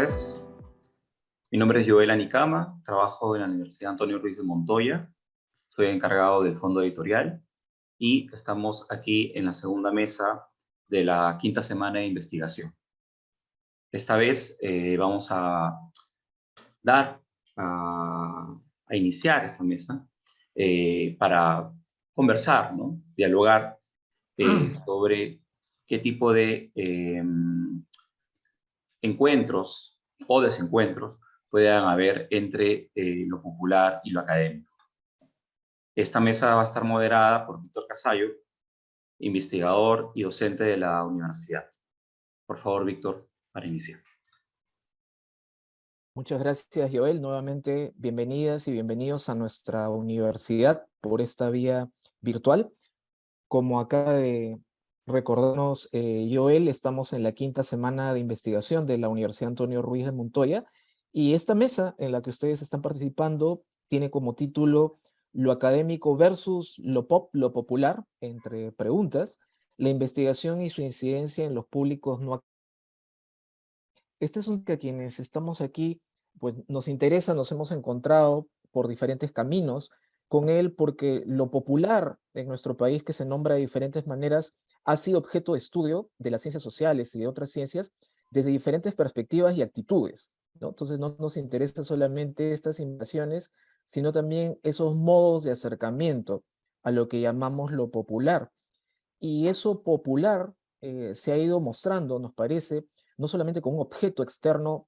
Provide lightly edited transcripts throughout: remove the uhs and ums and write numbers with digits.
tardes. Mi nombre es Joel Anicama, trabajo en la Universidad Antonio Ruiz de Montoya, soy encargado del fondo editorial y estamos aquí en la segunda mesa de la quinta semana de investigación. Esta vez vamos a iniciar esta mesa para conversar, ¿no? Dialogar sobre qué tipo de encuentros o desencuentros puedan haber entre lo popular y lo académico. Esta mesa va a estar moderada por Víctor Casayo, investigador y docente de la universidad. Por favor, Víctor, para iniciar. Muchas gracias, Joel. Nuevamente, bienvenidas y bienvenidos a nuestra universidad por esta vía virtual. Como acaba de recordarnos Joel, estamos en la quinta semana de investigación de la Universidad Antonio Ruiz de Montoya y esta mesa en la que ustedes están participando tiene como título Lo académico versus lo pop, lo popular, entre preguntas, la investigación y su incidencia en los públicos no académicos. Este es un que a quienes estamos aquí, pues nos interesa, nos hemos encontrado por diferentes caminos con él, porque lo popular en nuestro país, que se nombra de diferentes maneras, ha sido objeto de estudio de las ciencias sociales y de otras ciencias desde diferentes perspectivas y actitudes, ¿no? Entonces no nos interesa solamente estas invasiones, sino también esos modos de acercamiento a lo que llamamos lo popular. Y eso popular se ha ido mostrando, nos parece, no solamente como un objeto externo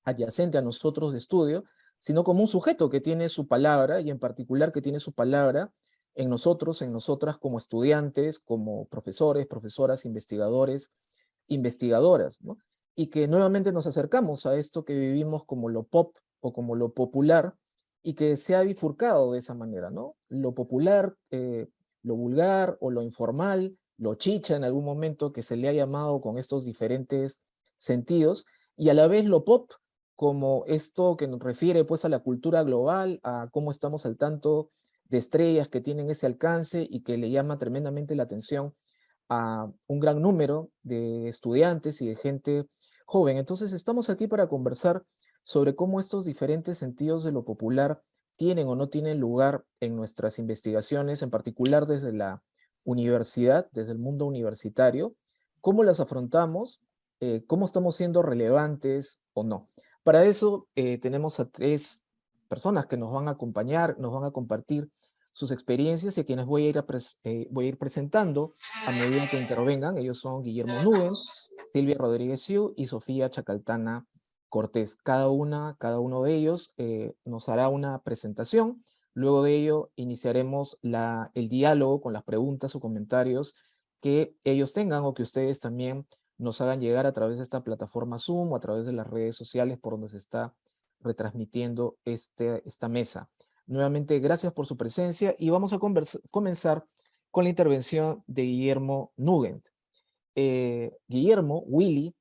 adyacente a nosotros de estudio, sino como un sujeto que tiene su palabra, y en particular que tiene su palabra en nosotros, en nosotras como estudiantes, como profesores, profesoras, investigadores, investigadoras, ¿no? Y que nuevamente nos acercamos a esto que vivimos como lo pop o como lo popular, y que se ha bifurcado de esa manera, ¿no? Lo popular, lo vulgar o lo informal, lo chicha en algún momento, que se le ha llamado con estos diferentes sentidos, y a la vez lo pop, como esto que nos refiere pues a la cultura global, a cómo estamos al tanto de estrellas que tienen ese alcance y que le llama tremendamente la atención a un gran número de estudiantes y de gente joven. Entonces estamos aquí para conversar sobre cómo estos diferentes sentidos de lo popular tienen o no tienen lugar en nuestras investigaciones, en particular desde la universidad, desde el mundo universitario, cómo las afrontamos, cómo estamos siendo relevantes o no. Para eso tenemos a tres personas que nos van a acompañar, nos van a compartir sus experiencias y a quienes voy a ir presentando a medida que intervengan. Ellos son Guillermo Nubent, Silvia Rodríguez Siu y Sofía Chacaltana Cortés. Cada uno de ellos nos hará una presentación. Luego de ello iniciaremos el diálogo con las preguntas o comentarios que ellos tengan o que ustedes también nos hagan llegar a través de esta plataforma Zoom o a través de las redes sociales por donde se está retransmitiendo esta mesa. Nuevamente, gracias por su presencia y vamos a comenzar con la intervención de Guillermo Nugent. Guillermo, Willy,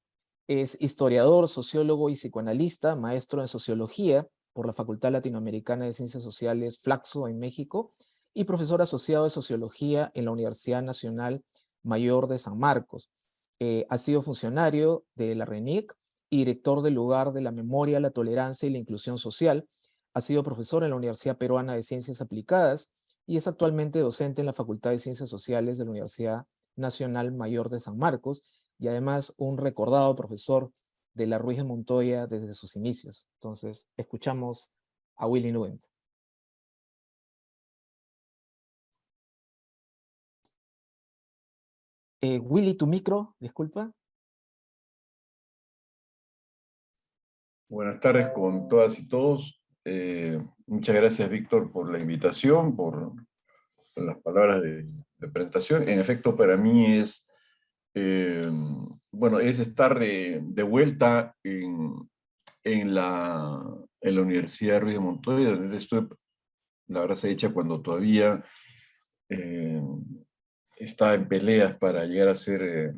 es historiador, sociólogo y psicoanalista, maestro en sociología por la Facultad Latinoamericana de Ciencias Sociales Flaxo en México y profesor asociado de sociología en la Universidad Nacional Mayor de San Marcos. Ha sido funcionario de la RENIC y director del Lugar de la Memoria, la Tolerancia y la Inclusión Social. Ha sido profesor en la Universidad Peruana de Ciencias Aplicadas y es actualmente docente en la Facultad de Ciencias Sociales de la Universidad Nacional Mayor de San Marcos y además un recordado profesor de la Ruiz de Montoya desde sus inicios. Entonces, escuchamos a Willy Nugent. Willy, tu micro, disculpa. Buenas tardes con todas y todos. Muchas gracias, Víctor, por la invitación, por las palabras de presentación. En efecto, para mí es, es estar de vuelta en la Universidad Ruiz de Montoya, donde estuve, la verdad se hecha cuando todavía estaba en peleas para llegar a ser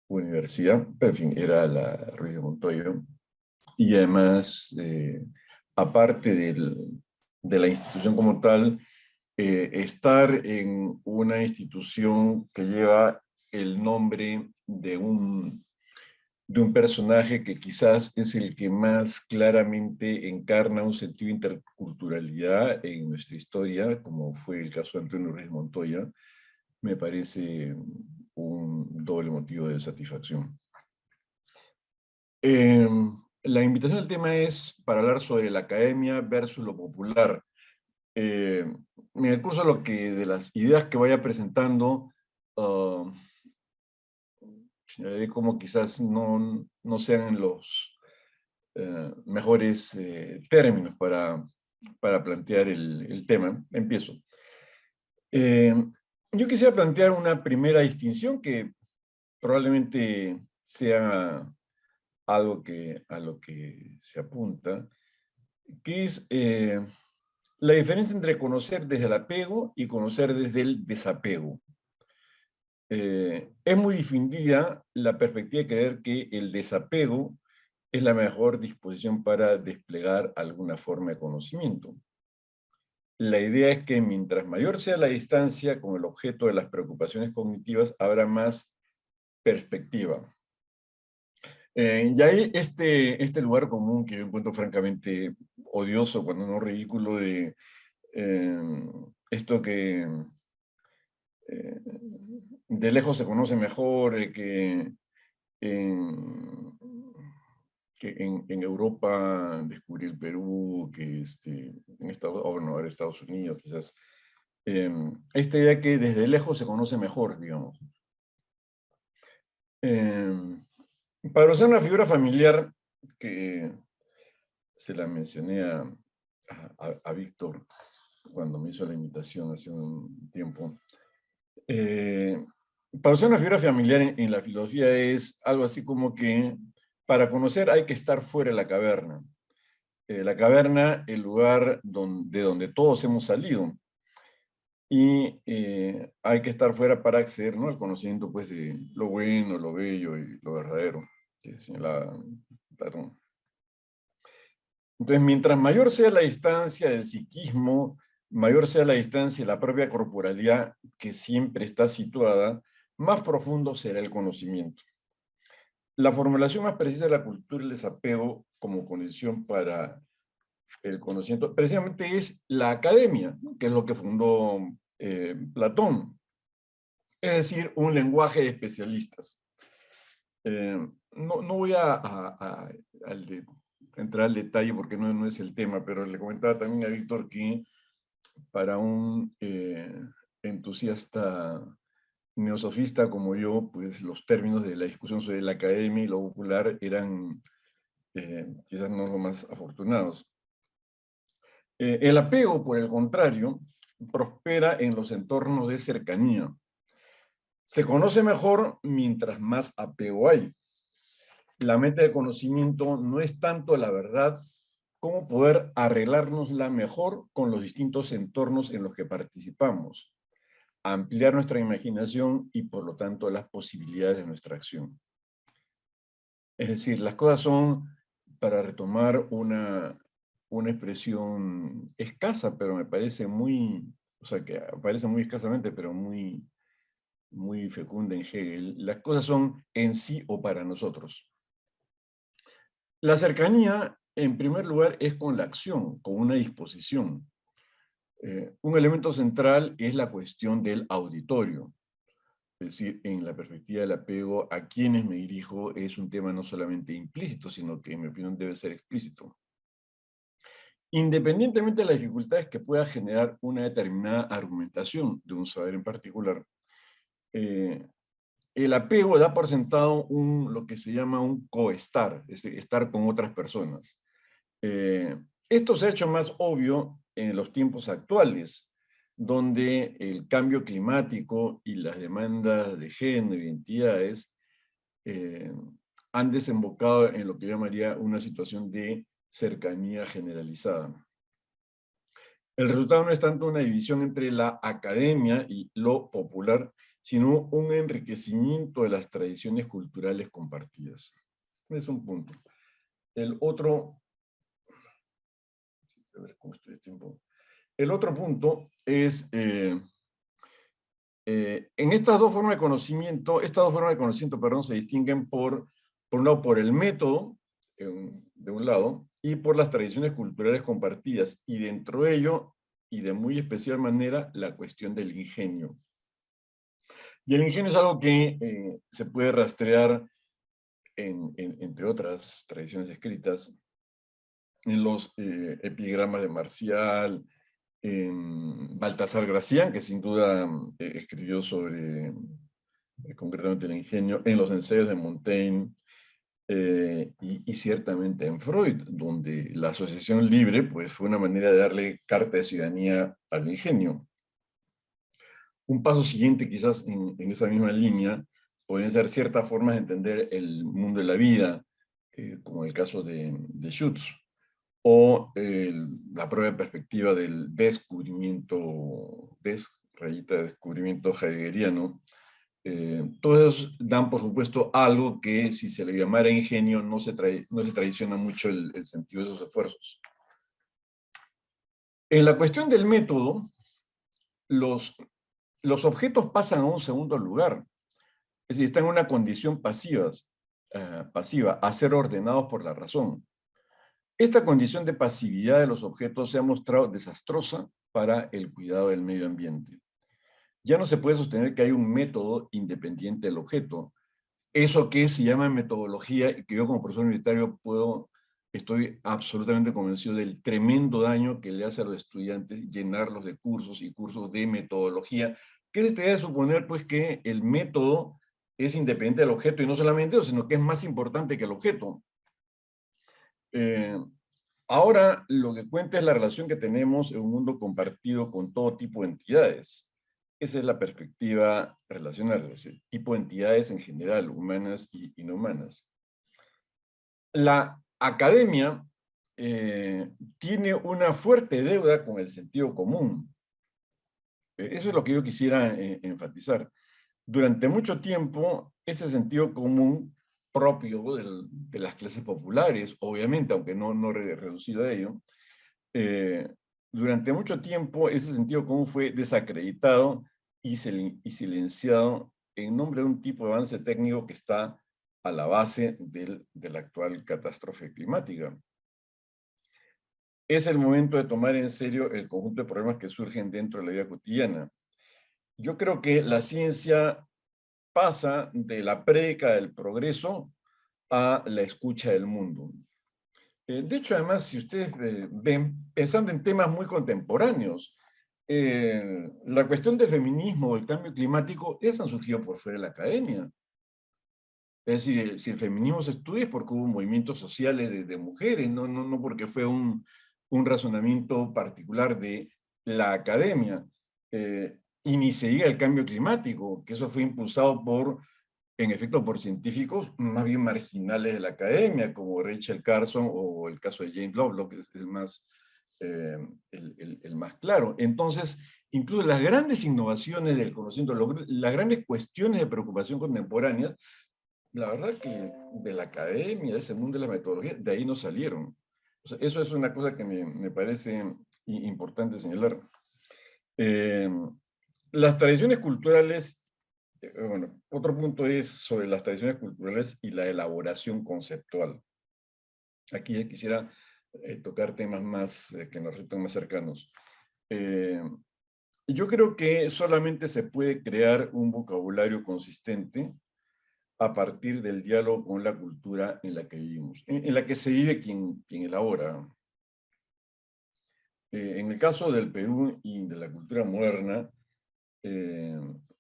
universidad, pero en fin, era la Ruiz de Montoya. Y además, aparte de la institución como tal, estar en una institución que lleva el nombre de un de un personaje que quizás es el que más claramente encarna un sentido de interculturalidad en nuestra historia, como fue el caso de Antonio Ruiz Montoya, me parece un doble motivo de satisfacción. La invitación al tema es para hablar sobre la academia versus lo popular. En el curso de las ideas que vaya presentando, señalaré como quizás no sean los mejores términos para plantear el tema. Empiezo. Yo quisiera plantear una primera distinción que probablemente sea algo a lo que se apunta, que es la diferencia entre conocer desde el apego y conocer desde el desapego. Es muy difundida la perspectiva de creer que el desapego es la mejor disposición para desplegar alguna forma de conocimiento. La idea es que mientras mayor sea la distancia con el objeto de las preocupaciones cognitivas, habrá más perspectiva. Y hay este lugar común que yo encuentro francamente odioso, cuando no ridículo, de esto que de lejos se conoce mejor, en Europa descubrí el Perú, que en Estados Unidos quizás. Esta idea que desde lejos se conoce mejor, digamos. Para usar una figura familiar que se la mencioné a Víctor cuando me hizo la invitación hace un tiempo. Para usar una figura familiar en la filosofía es algo así como que para conocer hay que estar fuera de la caverna. La caverna, el lugar de donde todos hemos salido. Y hay que estar fuera para acceder, ¿no?, al conocimiento, pues, de lo bueno, lo bello y lo verdadero, que señala Platón. Entonces, mientras mayor sea la distancia del psiquismo, mayor sea la distancia de la propia corporalidad que siempre está situada, más profundo será el conocimiento. La formulación más precisa de la cultura y el desapego como condición para el conocimiento precisamente es la academia, ¿no?, que es lo que fundó Platón. Es decir, un lenguaje de especialistas. No voy a entrar al detalle porque no es el tema, pero le comentaba también a Víctor que para un entusiasta neosofista como yo, pues los términos de la discusión sobre la academia y lo popular eran quizás no los más afortunados. El apego, por el contrario, prospera en los entornos de cercanía. Se conoce mejor mientras más apego hay. La meta de conocimiento no es tanto la verdad como poder arreglárnosla mejor con los distintos entornos en los que participamos, ampliar nuestra imaginación y por lo tanto las posibilidades de nuestra acción. Es decir, las cosas son, para retomar una expresión escasa, pero me parece muy, o sea, que aparece muy escasamente, pero muy fecunda en Hegel, las cosas son en sí o para nosotros. La cercanía, en primer lugar, es con la acción, con una disposición. Un elemento central es la cuestión del auditorio. Es decir, en la perspectiva del apego, a quienes me dirijo es un tema no solamente implícito, sino que en mi opinión debe ser explícito. Independientemente de las dificultades que pueda generar una determinada argumentación de un saber en particular, el apego da por sentado lo que se llama un coestar, es decir, estar con otras personas. Esto se ha hecho más obvio en los tiempos actuales, donde el cambio climático y las demandas de género y identidades han desembocado en lo que yo llamaría una situación de cercanía generalizada. El resultado no es tanto una división entre la academia y lo popular, sino un enriquecimiento de las tradiciones culturales compartidas. Es un punto. El otro, a ver cómo estoy de tiempo. El otro punto es, en estas dos formas de conocimiento, se distinguen por Por un lado, por el método, de un lado, y por las tradiciones culturales compartidas, y dentro de ello, y de muy especial manera, la cuestión del ingenio. Y el ingenio es algo que se puede rastrear, entre otras tradiciones escritas, en los epigramas de Marcial, en Baltasar Gracián, que sin duda escribió sobre, concretamente el ingenio, en los ensayos de Montaigne, y ciertamente en Freud, donde la asociación libre pues, fue una manera de darle carta de ciudadanía al ingenio. Un paso siguiente, quizás en esa misma línea, podrían ser ciertas formas de entender el mundo de la vida, como el caso de Schutz, o la propia perspectiva del descubrimiento, rayita de descubrimiento heideggeriano. Todos dan, por supuesto, algo que si se le llamara ingenio no se traiciona mucho el sentido de esos esfuerzos. En la cuestión del método, los objetos pasan a un segundo lugar. Es decir, están en una condición pasiva, a ser ordenados por la razón. Esta condición de pasividad de los objetos se ha mostrado desastrosa para el cuidado del medio ambiente. Ya no se puede sostener que hay un método independiente del objeto. Eso que se llama metodología, y que yo como profesor universitario estoy absolutamente convencido del tremendo daño que le hace a los estudiantes llenarlos de cursos y cursos de metodología, que es esta idea de suponer pues, que el método es independiente del objeto, y no solamente eso, sino que es más importante que el objeto. Ahora lo que cuenta es la relación que tenemos en un mundo compartido con todo tipo de entidades. Esa es la perspectiva relacional, es decir, tipo de entidades en general, humanas y no humanas. La academia tiene una fuerte deuda con el sentido común. Eso es lo que yo quisiera enfatizar. Durante mucho tiempo, ese sentido común propio de las clases populares, obviamente, aunque no reducido a ello, durante mucho tiempo ese sentido común fue desacreditado y silenciado en nombre de un tipo de avance técnico que está a la base de la actual catástrofe climática. Es el momento de tomar en serio el conjunto de problemas que surgen dentro de la vida cotidiana. Yo creo que la ciencia pasa de la prédica del progreso a la escucha del mundo. De hecho, además, si ustedes ven, pensando en temas muy contemporáneos, la cuestión del feminismo o el cambio climático, esas han surgido por fuera de la academia. Es decir, si el feminismo se estudia es porque hubo movimientos sociales de mujeres, no porque fue un razonamiento particular de la academia. Y ni se diga el cambio climático, que eso fue impulsado en efecto, por científicos más bien marginales de la academia, como Rachel Carson o el caso de James Lovelock, que es el más claro. Entonces, incluso las grandes innovaciones del conocimiento, las grandes cuestiones de preocupación contemporáneas, la verdad que de la academia, de ese mundo de la metodología, de ahí no salieron. O sea, eso es una cosa que me parece importante señalar. Las tradiciones culturales, bueno, otro punto es sobre las tradiciones culturales y la elaboración conceptual. Aquí ya quisiera tocar temas más que nos resultan más cercanos. Yo creo que solamente se puede crear un vocabulario consistente a partir del diálogo con la cultura en la que vivimos, en la que se vive quien elabora. En el caso del Perú y de la cultura moderna,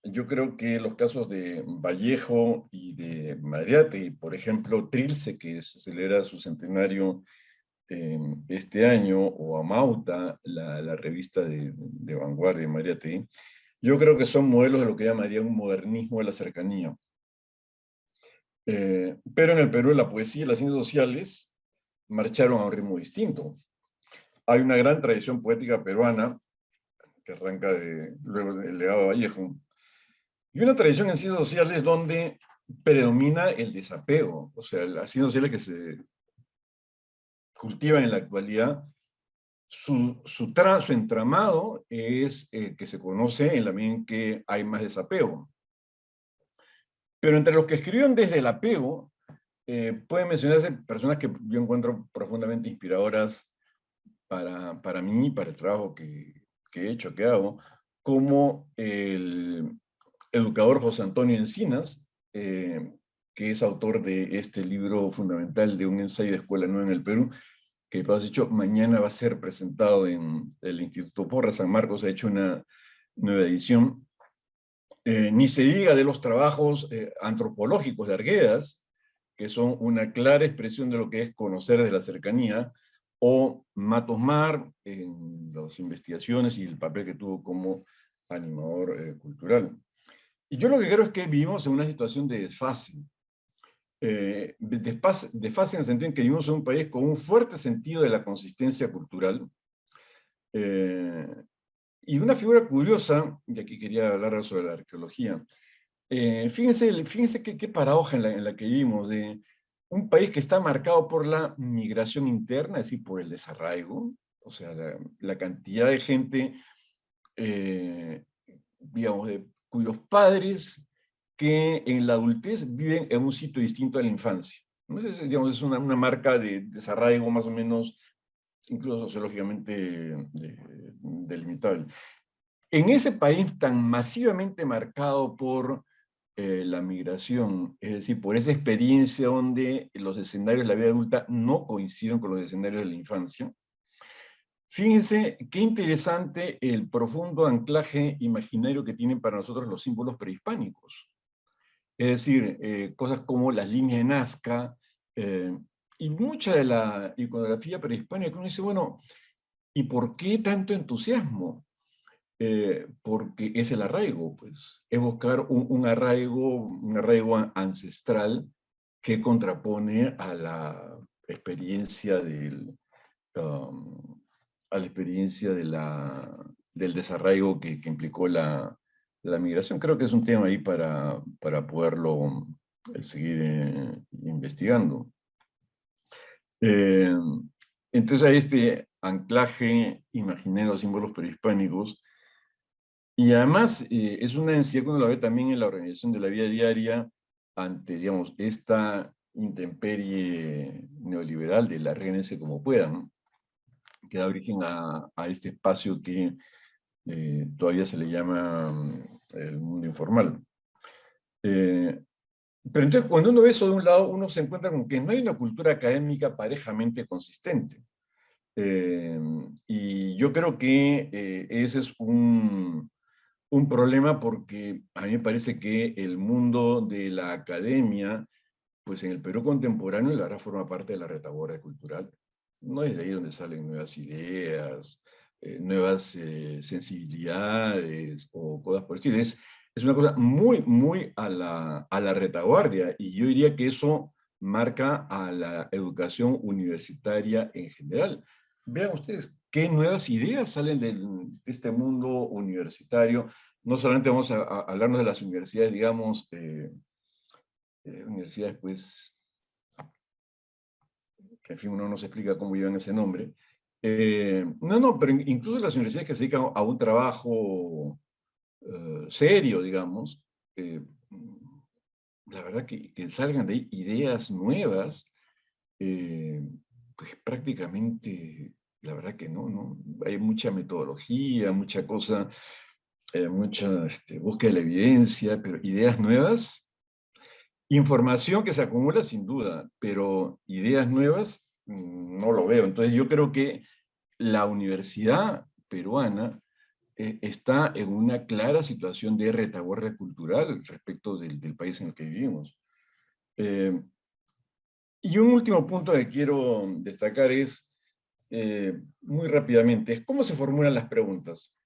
yo creo que los casos de Vallejo y de Mariátegui, por ejemplo, Trilce, que se celebra su centenario este año, o Amauta, la revista de vanguardia de Mariátegui, yo creo que son modelos de lo que llamaría un modernismo de la cercanía. Pero en el Perú la poesía y las ciencias sociales marcharon a un ritmo distinto. Hay una gran tradición poética peruana que arranca luego del legado de Vallejo, y una tradición en ciencias sociales donde predomina el desapego. O sea, las ciencias sociales que se cultivan en la actualidad, su entramado es que se conoce en la medida en que hay más desapego. Pero entre los que escribieron desde el apego, pueden mencionarse personas que yo encuentro profundamente inspiradoras para mí, para el trabajo que he hecho, que hago, como el educador José Antonio Encinas, que es autor de este libro fundamental de un ensayo de escuela nueva en el Perú, que, por dicho, mañana va a ser presentado en el Instituto Porra San Marcos, ha hecho una nueva edición. Ni se diga de los trabajos antropológicos de Arguedas, que son una clara expresión de lo que es conocer de la cercanía, o Matos Mar en las investigaciones y el papel que tuvo como animador cultural. Y yo lo que creo es que vivimos en una situación de desfase. Desfase en el sentido en que vivimos en un país con un fuerte sentido de la consistencia cultural, y una figura curiosa, y aquí quería hablar sobre la arqueología. Fíjense qué paradoja en la que vivimos, de un país que está marcado por la migración interna, es decir, por el desarraigo, o sea, la cantidad de gente, digamos, cuyos padres que en la adultez viven en un sitio distinto a la infancia. ¿No? Digamos, es una marca de desarraigo más o menos, incluso sociológicamente delimitable. En ese país tan masivamente marcado por la migración, es decir, por esa experiencia donde los escenarios de la vida adulta no coinciden con los escenarios de la infancia, fíjense qué interesante el profundo anclaje imaginario que tienen para nosotros los símbolos prehispánicos. Es decir, cosas como las líneas de Nazca, y mucha de la iconografía prehispánica, uno dice, bueno, ¿y por qué tanto entusiasmo? Porque es el arraigo, pues, es buscar un arraigo ancestral que contrapone a la experiencia a la experiencia del desarraigo que implicó la migración. Creo que es un tema ahí para poderlo seguir investigando. Eh, entonces hay este anclaje imaginario de los símbolos prehispánicos, y además es una necesidad que uno la ve también en la organización de la vida diaria ante, digamos, esta intemperie neoliberal de la RNC como pueda, ¿no? Que da origen a este espacio que todavía se le llama el mundo informal. Pero entonces, cuando uno ve eso de un lado, uno se encuentra con que no hay una cultura académica parejamente consistente. Y yo creo que ese es un problema, porque a mí me parece que el mundo de la academia, pues en el Perú contemporáneo, la verdad forma parte de la retaguardia cultural. No es de ahí donde salen nuevas ideas, nuevas sensibilidades o cosas por el estilo. Es una cosa muy a la retaguardia, y yo diría que eso marca a la educación universitaria en general. Vean ustedes qué nuevas ideas salen de este mundo universitario. No solamente vamos a hablarnos de las universidades, digamos, universidades, pues, que en fin uno no se explica cómo llevan ese nombre. No, pero incluso las universidades que se dedican a un trabajo serio, digamos, la verdad que salgan de ahí ideas nuevas, pues prácticamente, la verdad que no. Hay mucha metodología, mucha cosa, mucha búsqueda de la evidencia, pero ideas nuevas, información que se acumula sin duda, pero ideas nuevas no lo veo. Entonces yo creo que la universidad peruana está en una clara situación de retaguardia cultural respecto del país en el que vivimos. Y un último punto que quiero destacar es, muy rápidamente, es cómo se formulan las preguntas.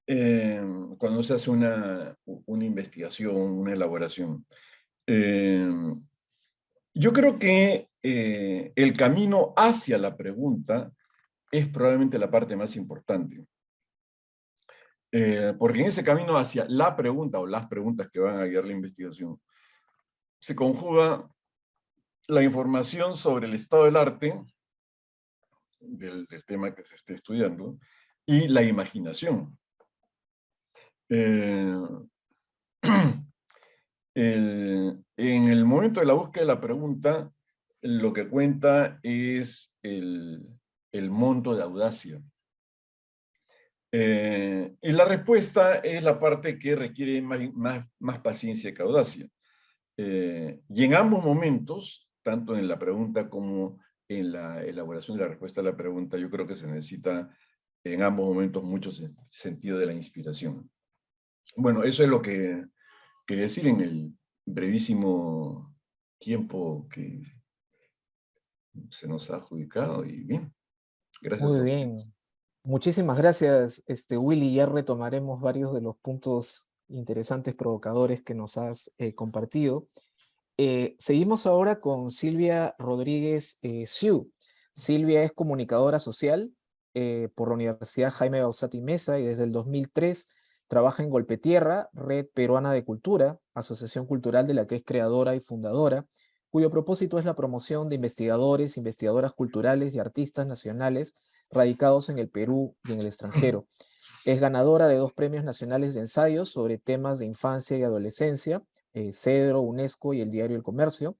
Cuando se hace una investigación, una elaboración. Yo creo que el camino hacia la pregunta es probablemente la parte más importante. Porque en ese camino hacia la pregunta o las preguntas que van a guiar la investigación, se conjuga la información sobre el estado del arte, del tema que se esté estudiando, y la imaginación. En el momento de la búsqueda de la pregunta, lo que cuenta es el monto de audacia. Y la respuesta es la parte que requiere más paciencia que audacia. Y en ambos momentos, tanto en la pregunta como en la elaboración de la respuesta a la pregunta, yo creo que se necesita en ambos momentos mucho sentido de la inspiración. Bueno, eso es lo que quería decir en el brevísimo tiempo que se nos ha adjudicado. Y bien, gracias Muy a ustedes. bien. Muchísimas gracias, Willy. Ya retomaremos varios de los puntos interesantes, provocadores que nos has compartido. Seguimos ahora con Silvia Rodríguez Siu. Silvia es comunicadora social por la Universidad Jaime Bauzat y Mesa y desde el 2003 trabaja en Golpe Tierra, Red Peruana de Cultura, asociación cultural de la que es creadora y fundadora, cuyo propósito es la promoción de investigadores, investigadoras culturales y artistas nacionales radicados en el Perú y en el extranjero. Es ganadora de 2 premios nacionales de ensayos sobre temas de infancia y adolescencia, Cedro, UNESCO y el diario El Comercio,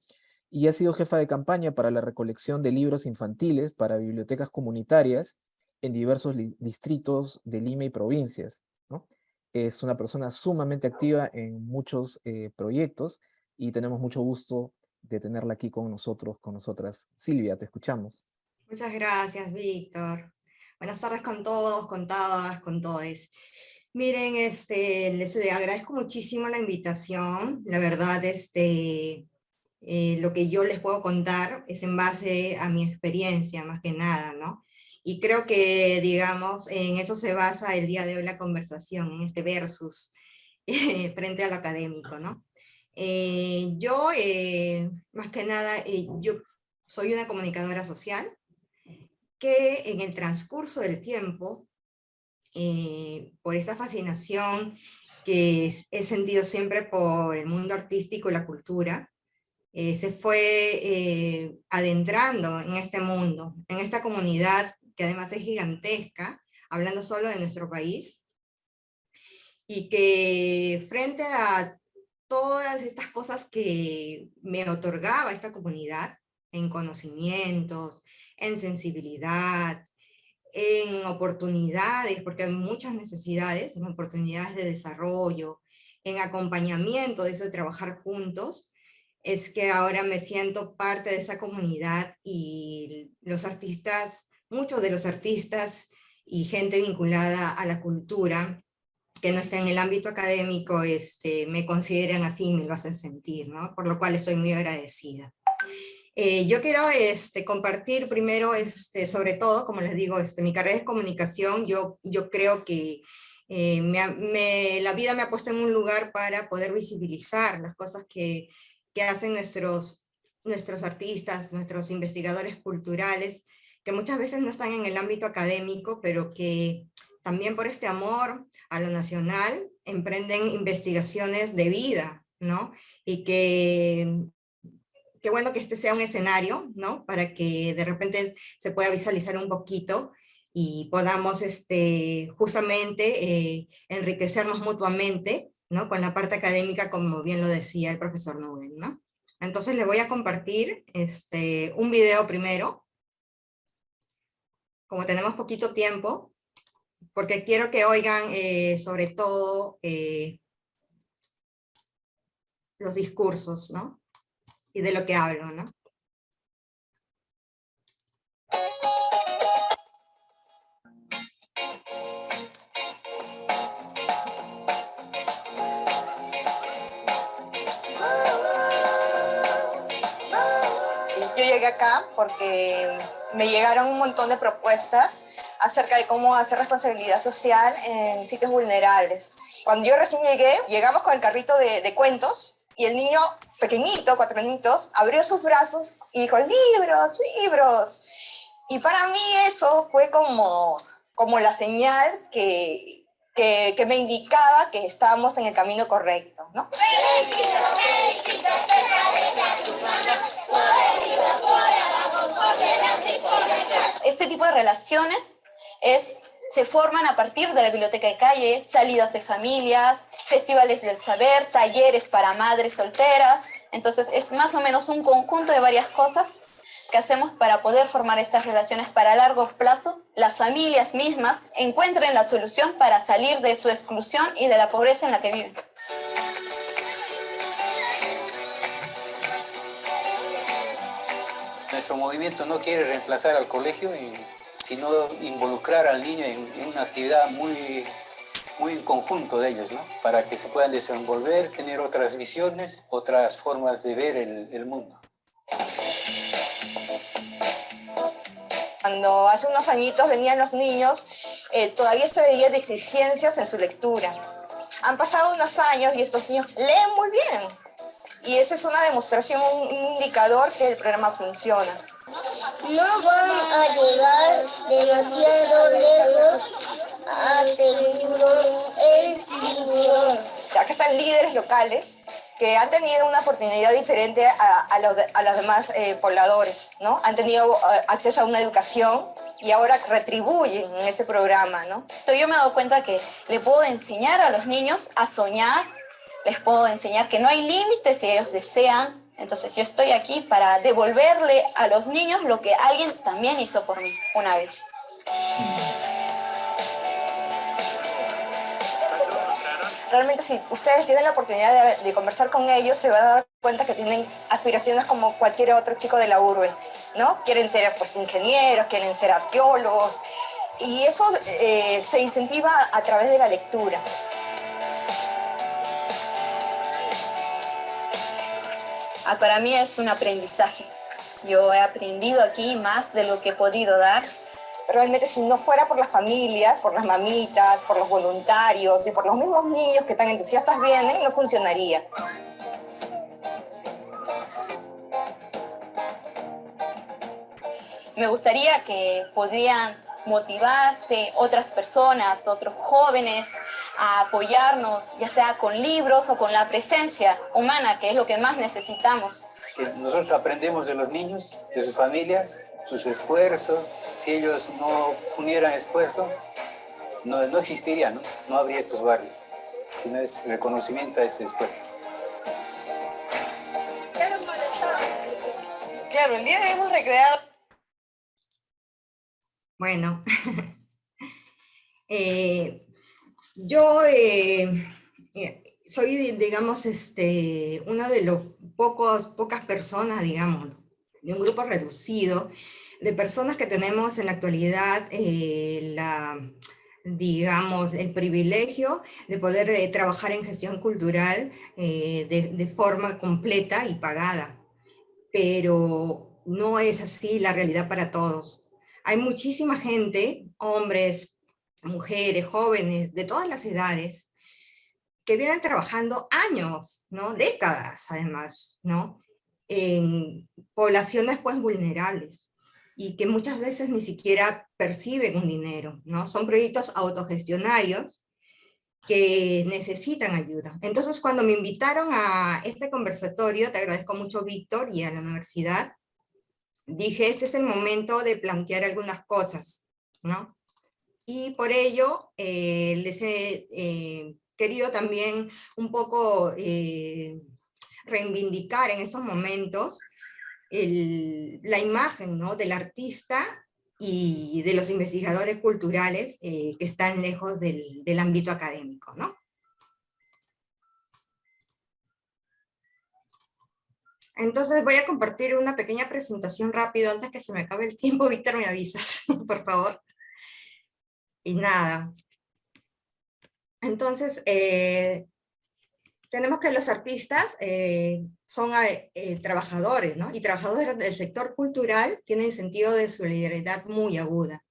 y ha sido jefa de campaña para la recolección de libros infantiles para bibliotecas comunitarias en diversos distritos de Lima y provincias, ¿no? Es una persona sumamente activa en muchos proyectos y tenemos mucho gusto de tenerla aquí con nosotros, con nosotras. Silvia, te escuchamos. Muchas gracias, Víctor. Buenas tardes con todos, con todas, con todes. Miren, les agradezco muchísimo la invitación. La verdad, lo que yo les puedo contar es en base a mi experiencia, más que nada, ¿no? Y creo que, digamos, en eso se basa el día de hoy la conversación, en este versus frente a lo académico, ¿no? Yo, más que nada, yo soy una comunicadora social que en el transcurso del tiempo, por esta fascinación que he sentido siempre por el mundo artístico y la cultura, se fue adentrando en este mundo, en esta comunidad que además es gigantesca, hablando solo de nuestro país, y que frente a todas estas cosas que me otorgaba esta comunidad, en conocimientos, en sensibilidad, en oportunidades, porque hay muchas necesidades, en oportunidades de desarrollo, en acompañamiento de eso de trabajar juntos, es que ahora me siento parte de esa comunidad y los artistas, muchos de los artistas y gente vinculada a la cultura, que no está en el ámbito académico, me consideran así y me lo hacen sentir, ¿no? Por lo cual estoy muy agradecida. Yo quiero compartir primero, sobre todo, como les digo, mi carrera es comunicación. Yo creo que la vida me ha puesto en un lugar para poder visibilizar las cosas que hacen nuestros artistas, nuestros investigadores culturales, que muchas veces no están en el ámbito académico, pero que también por este amor a lo nacional emprenden investigaciones de vida, ¿no? Y que qué bueno que este sea un escenario, ¿no? Para que de repente se pueda visualizar un poquito y podamos justamente enriquecernos mutuamente, ¿no? Con la parte académica, como bien lo decía el profesor Nobel, ¿no? Entonces les voy a compartir un video primero, como tenemos poquito tiempo, porque quiero que oigan sobre todo los discursos, ¿no? Y de lo que hablo, ¿no? Yo llegué acá porque me llegaron un montón de propuestas acerca de cómo hacer responsabilidad social en sitios vulnerables. Cuando yo recién llegué, llegamos con el carrito de cuentos y el niño pequeñito, 4 añitos, abrió sus brazos y dijo, libros, libros. Y para mí eso fue como la señal que me indicaba que estábamos en el camino correcto, ¿no? Este tipo de relaciones se forman a partir de la biblioteca de calle, salidas de familias, festivales del saber, talleres para madres solteras. Entonces es más o menos un conjunto de varias cosas que hacemos para poder formar estas relaciones para largo plazo. Las familias mismas encuentren la solución para salir de su exclusión y de la pobreza en la que viven. Nuestro movimiento no quiere reemplazar al colegio, sino involucrar al niño en una actividad muy en conjunto de ellos, ¿no? Para que se puedan desenvolver, tener otras visiones, otras formas de ver el mundo. Cuando hace unos añitos venían los niños, todavía se veían deficiencias en su lectura. Han pasado unos años y estos niños leen muy bien. Y esa es una demostración, un indicador que el programa funciona. No van a llegar demasiado lejos, aseguró el tiburón. Acá están líderes locales que han tenido una oportunidad diferente a los demás pobladores, ¿no? Han tenido acceso a una educación y ahora retribuyen en este programa, ¿no? Yo me he dado cuenta que le puedo enseñar a los niños a soñar, les puedo enseñar que no hay límites si ellos desean. Entonces yo estoy aquí para devolverle a los niños lo que alguien también hizo por mí una vez. Realmente si ustedes tienen la oportunidad de conversar con ellos, se van a dar cuenta que tienen aspiraciones como cualquier otro chico de la urbe, ¿no? Quieren ser pues, ingenieros, quieren ser arqueólogos, y eso se incentiva a través de la lectura. Para mí es un aprendizaje. Yo he aprendido aquí más de lo que he podido dar. Realmente si no fuera por las familias, por las mamitas, por los voluntarios y por los mismos niños que tan entusiastas vienen, no funcionaría. Me gustaría que podrían motivarse otras personas, otros jóvenes, a apoyarnos, ya sea con libros o con la presencia humana, que es lo que más necesitamos. Nosotros aprendemos de los niños, de sus familias, sus esfuerzos. Si ellos no unieran esfuerzo, no existiría, ¿no? No habría estos barrios, sino es reconocimiento a ese esfuerzo. Claro, el día de hoy hemos recreado. Bueno, yo soy, digamos, una de los pocas personas, digamos, de un grupo reducido de personas que tenemos en la actualidad digamos, el privilegio de poder trabajar en gestión cultural de forma completa y pagada. Pero no es así la realidad para todos. Hay muchísima gente, hombres, mujeres, jóvenes, de todas las edades, que vienen trabajando años, ¿no? Décadas, además, ¿no? En poblaciones, pues, vulnerables, y que muchas veces ni siquiera perciben un dinero, ¿no? Son proyectos autogestionarios que necesitan ayuda. Entonces, cuando me invitaron a este conversatorio, te agradezco mucho, Víctor, y a la universidad, dije, este es el momento de plantear algunas cosas, ¿no? Y por ello les he querido también un poco reivindicar en estos momentos la imagen, ¿no? Del artista y de los investigadores culturales que están lejos del ámbito académico, ¿no? Entonces voy a compartir una pequeña presentación rápido antes que se me acabe el tiempo. Víctor, me avisas, por favor. Y nada. Entonces, tenemos que los artistas son trabajadores, ¿no? Y trabajadores del sector cultural tienen sentido de solidaridad muy aguda.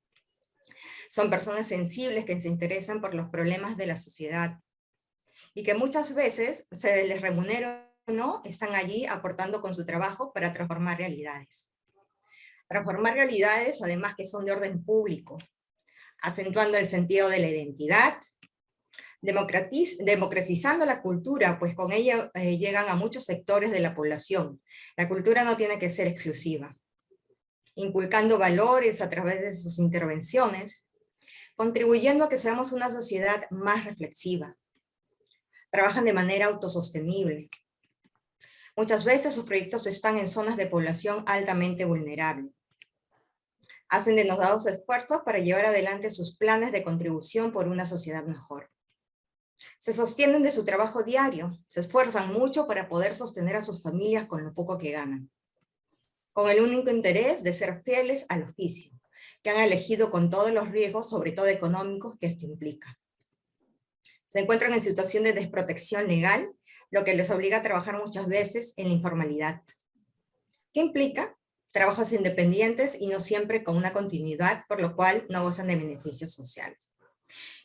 Son personas sensibles que se interesan por los problemas de la sociedad y que muchas veces se les remunera, ¿no? Están allí aportando con su trabajo para transformar realidades. Transformar realidades, además, que son de orden público, acentuando el sentido de la identidad, democratizando la cultura, pues con ella llegan a muchos sectores de la población. La cultura no tiene que ser exclusiva. Inculcando valores a través de sus intervenciones, contribuyendo a que seamos una sociedad más reflexiva. Trabajan de manera autosostenible. Muchas veces sus proyectos están en zonas de población altamente vulnerable. Hacen denodados esfuerzos para llevar adelante sus planes de contribución por una sociedad mejor. Se sostienen de su trabajo diario, se esfuerzan mucho para poder sostener a sus familias con lo poco que ganan, con el único interés de ser fieles al oficio, que han elegido con todos los riesgos, sobre todo económicos, que esto implica. Se encuentran en situación de desprotección legal, lo que les obliga a trabajar muchas veces en la informalidad. ¿Qué implica? Trabajos independientes y no siempre con una continuidad, por lo cual no gozan de beneficios sociales.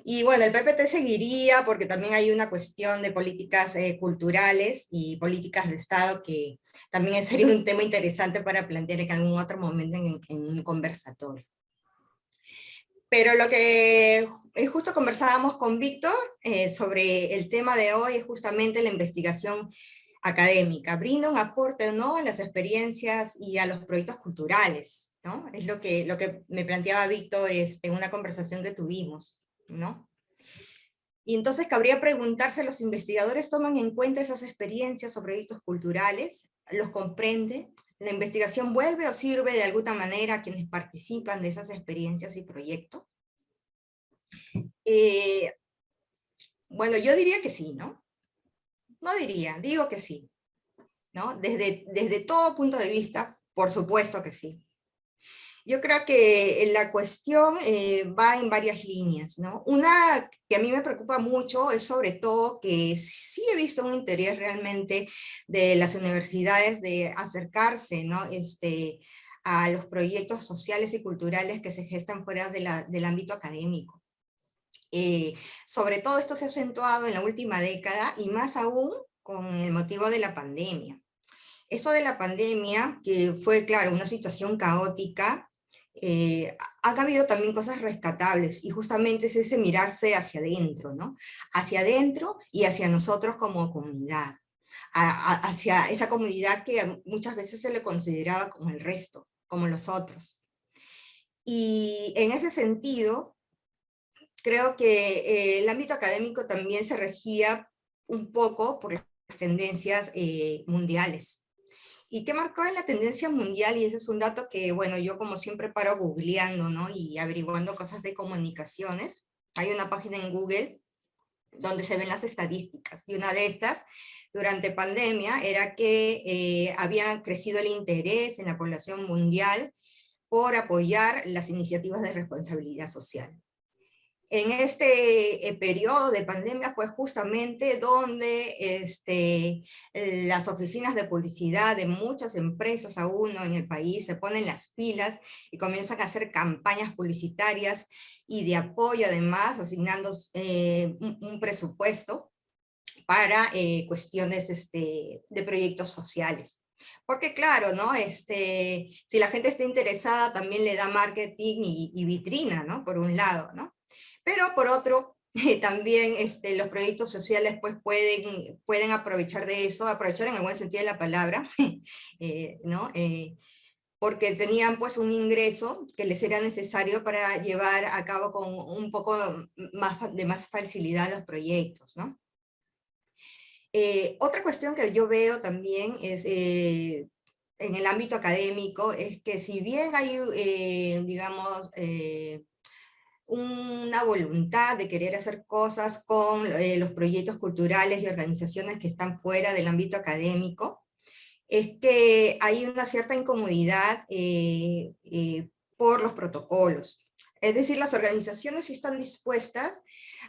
Y bueno, el PPT seguiría porque también hay una cuestión de políticas culturales y políticas de Estado que también sería un tema interesante para plantear en algún otro momento en un conversatorio. Pero lo que justo conversábamos con Víctor sobre el tema de hoy es justamente la investigación académica. ¿Brinda un aporte o no a las experiencias y a los proyectos culturales? ¿No? Es lo que me planteaba Víctor en una conversación que tuvimos, ¿no? Y entonces cabría preguntarse, ¿los investigadores toman en cuenta esas experiencias o proyectos culturales? ¿Los comprende? ¿La investigación vuelve o sirve de alguna manera a quienes participan de esas experiencias y proyectos? Bueno, yo diría que sí, ¿no? No diría, digo que sí, ¿no? Desde todo punto de vista, por supuesto que sí. Yo creo que la cuestión va en varias líneas, ¿no? Una que a mí me preocupa mucho es sobre todo que sí he visto un interés realmente de las universidades de acercarse, ¿no? A los proyectos sociales y culturales que se gestan fuera del ámbito académico. Sobre todo esto se ha acentuado en la última década y más aún con el motivo de la pandemia. Esto de la pandemia, que fue, claro, una situación caótica, ha habido también cosas rescatables y justamente es ese mirarse hacia adentro, ¿no? Hacia adentro y hacia nosotros como comunidad, hacia esa comunidad que muchas veces se le consideraba como el resto, como los otros. Y en ese sentido, creo que el ámbito académico también se regía un poco por las tendencias mundiales. ¿Y qué marcó en la tendencia mundial? Y ese es un dato que, bueno, yo como siempre paro googleando, ¿no? Y averiguando cosas de comunicaciones. Hay una página en Google donde se ven las estadísticas. Y una de estas, durante pandemia, era que había crecido el interés en la población mundial por apoyar las iniciativas de responsabilidad social. En este periodo de pandemia fue justamente donde las oficinas de publicidad de muchas empresas aún en el país se ponen las pilas y comienzan a hacer campañas publicitarias y de apoyo además, asignando un presupuesto para cuestiones de proyectos sociales. Porque claro, ¿no? Si la gente está interesada también le da marketing y vitrina, ¿no? Por un lado, ¿no? Pero por otro, también los proyectos sociales pues pueden aprovechar de eso, aprovechar en el buen sentido de la palabra, ¿no? Porque tenían pues un ingreso que les era necesario para llevar a cabo con un poco de más facilidad los proyectos, ¿no? Otra cuestión que yo veo también es en el ámbito académico, es que si bien hay, digamos, una voluntad de querer hacer cosas con los proyectos culturales y organizaciones que están fuera del ámbito académico, es que hay una cierta incomodidad por los protocolos. Es decir, las organizaciones sí están dispuestas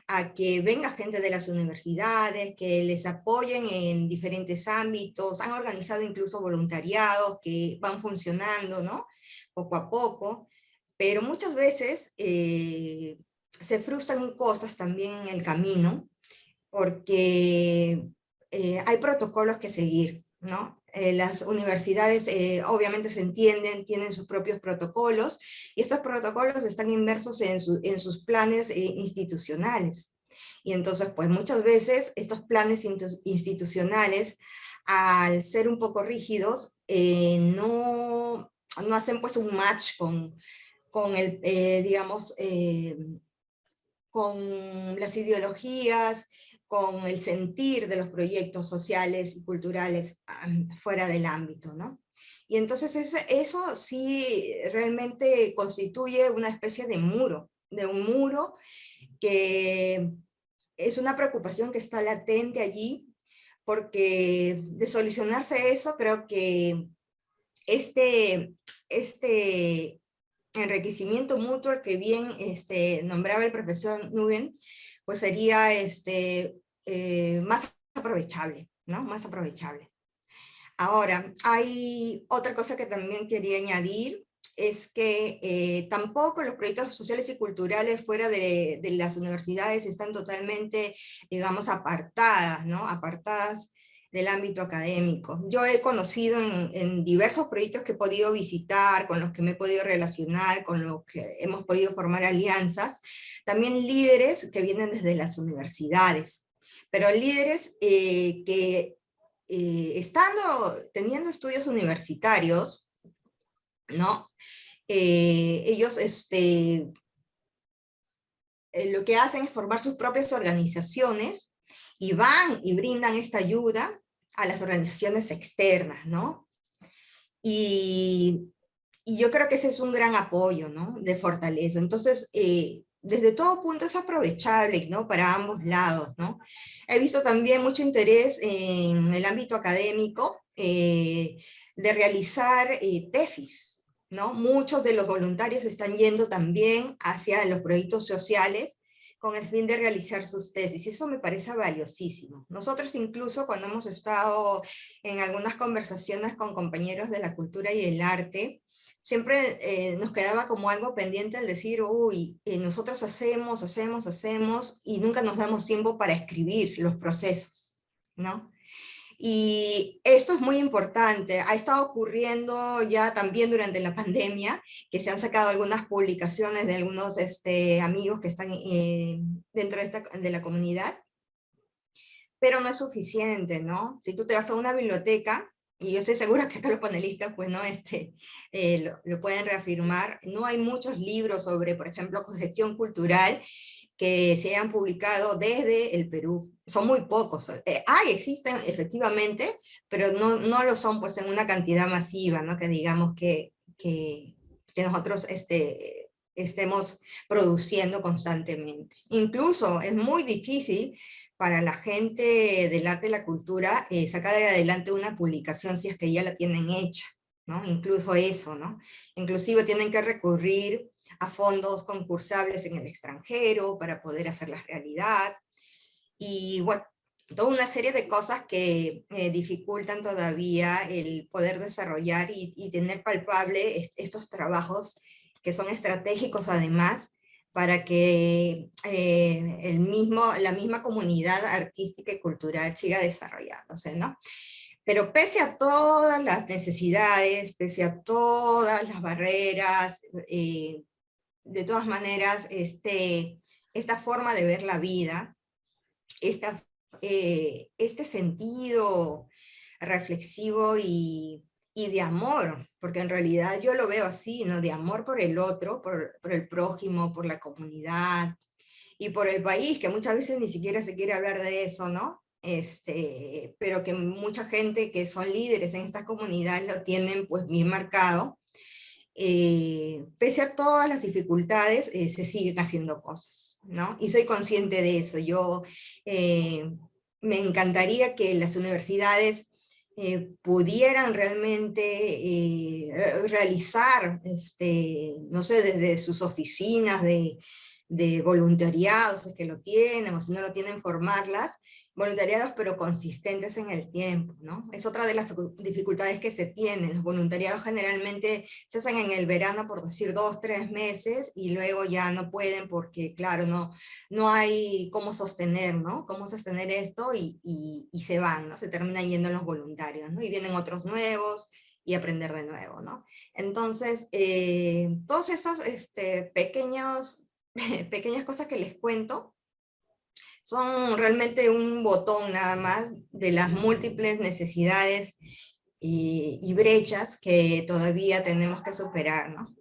a que venga gente de las universidades, que les apoyen en diferentes ámbitos, han organizado incluso voluntariados que van funcionando, ¿no? Poco a poco, pero muchas veces se frustran cosas también en el camino, porque hay protocolos que seguir, ¿no? Las universidades obviamente se entienden, tienen sus propios protocolos, y estos protocolos están inmersos en sus planes institucionales. Y entonces, pues muchas veces estos planes institucionales, al ser un poco rígidos, no hacen pues un match con el, digamos, con las ideologías, con el sentir de los proyectos sociales y culturales fuera del ámbito, ¿no? Y entonces eso sí realmente constituye una especie de un muro que es una preocupación que está latente allí, porque de solucionarse eso, creo que este enriquecimiento mutuo que bien nombraba el profesor Nguyen, pues sería más aprovechable, ¿no? Más aprovechable. Ahora, hay otra cosa que también quería añadir, es que tampoco los proyectos sociales y culturales fuera de las universidades están totalmente, digamos, apartadas, ¿no? Apartadas del ámbito académico. Yo he conocido en diversos proyectos que he podido visitar, con los que me he podido relacionar, con los que hemos podido formar alianzas, también líderes que vienen desde las universidades, pero líderes que teniendo estudios universitarios, ¿no? Ellos lo que hacen es formar sus propias organizaciones y van y brindan esta ayuda a las organizaciones externas, ¿no? Y yo creo que ese es un gran apoyo, ¿no? De fortaleza. Entonces, desde todo punto es aprovechable, ¿no? Para ambos lados, ¿no? He visto también mucho interés en el ámbito académico de realizar tesis, ¿no? Muchos de los voluntarios están yendo también hacia los proyectos sociales con el fin de realizar sus tesis. Eso me parece valiosísimo. Nosotros incluso cuando hemos estado en algunas conversaciones con compañeros de la cultura y el arte, siempre nos quedaba como algo pendiente el decir, uy, nosotros hacemos, y nunca nos damos tiempo para escribir los procesos, ¿no? Y esto es muy importante. Ha estado ocurriendo ya también durante la pandemia, que se han sacado algunas publicaciones de algunos amigos que están dentro de la comunidad, pero no es suficiente, ¿no? Si tú te vas a una biblioteca, y yo estoy segura que acá los panelistas, pues, ¿no? Lo pueden reafirmar, no hay muchos libros sobre, por ejemplo, gestión cultural que se hayan publicado desde el Perú. Son muy pocos. Existen efectivamente, pero no lo son pues en una cantidad masiva, ¿no? Que digamos que nosotros estemos produciendo constantemente. Incluso es muy difícil para la gente del arte y la cultura sacar adelante una publicación si es que ya la tienen hecha, ¿no? Incluso eso, ¿no? Inclusive tienen que recurrir a fondos concursables en el extranjero para poder hacerlas realidad. Y bueno, toda una serie de cosas que dificultan todavía el poder desarrollar y tener palpable estos trabajos que son estratégicos además para que la misma comunidad artística y cultural siga desarrollándose, ¿no? Pero pese a todas las necesidades, pese a todas las barreras, de todas maneras, esta forma de ver la vida, este sentido reflexivo y de amor, porque en realidad yo lo veo así, ¿no? De amor por el otro, por el prójimo, por la comunidad y por el país, que muchas veces ni siquiera se quiere hablar de eso, ¿no? Pero que mucha gente que son líderes en estas comunidades lo tienen pues bien marcado. Pese a todas las dificultades, se siguen haciendo cosas, ¿no? Y soy consciente de eso. Yo me encantaría que las universidades pudieran realmente realizar, no sé, desde sus oficinas de voluntariados, si es que lo tienen, o si no lo tienen, formarlas, voluntariados pero consistentes en el tiempo, ¿no? Es otra de las dificultades que se tienen. Los voluntariados generalmente se hacen en el verano, por decir 2, 3 meses, y luego ya no pueden porque, claro, no hay cómo sostener, ¿no? Cómo sostener esto y se van, ¿no? Se terminan yendo los voluntarios, ¿no? Y vienen otros nuevos y aprender de nuevo, ¿no? Entonces, todos esos pequeñas cosas que les cuento, son realmente un botón nada más de las múltiples necesidades y brechas que todavía tenemos que superar, ¿no?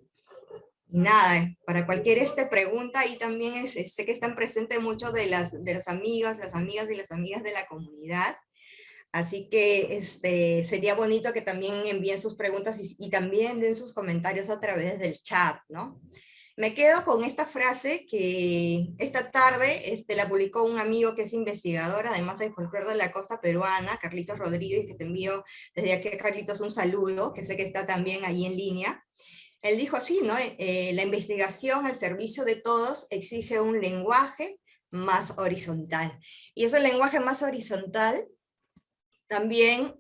nada, para cualquier pregunta, y también sé que están presentes muchos de las amigas, las amigas y las amigas de la comunidad. Así que sería bonito que también envíen sus preguntas y también den sus comentarios a través del chat, ¿no? Me quedo con esta frase que esta tarde la publicó un amigo que es investigador, además del folclore de la costa peruana, Carlitos Rodríguez, que te envío desde aquí, Carlitos, un saludo, que sé que está también ahí en línea. Él dijo así, ¿no? La investigación al servicio de todos exige un lenguaje más horizontal. Y ese lenguaje más horizontal también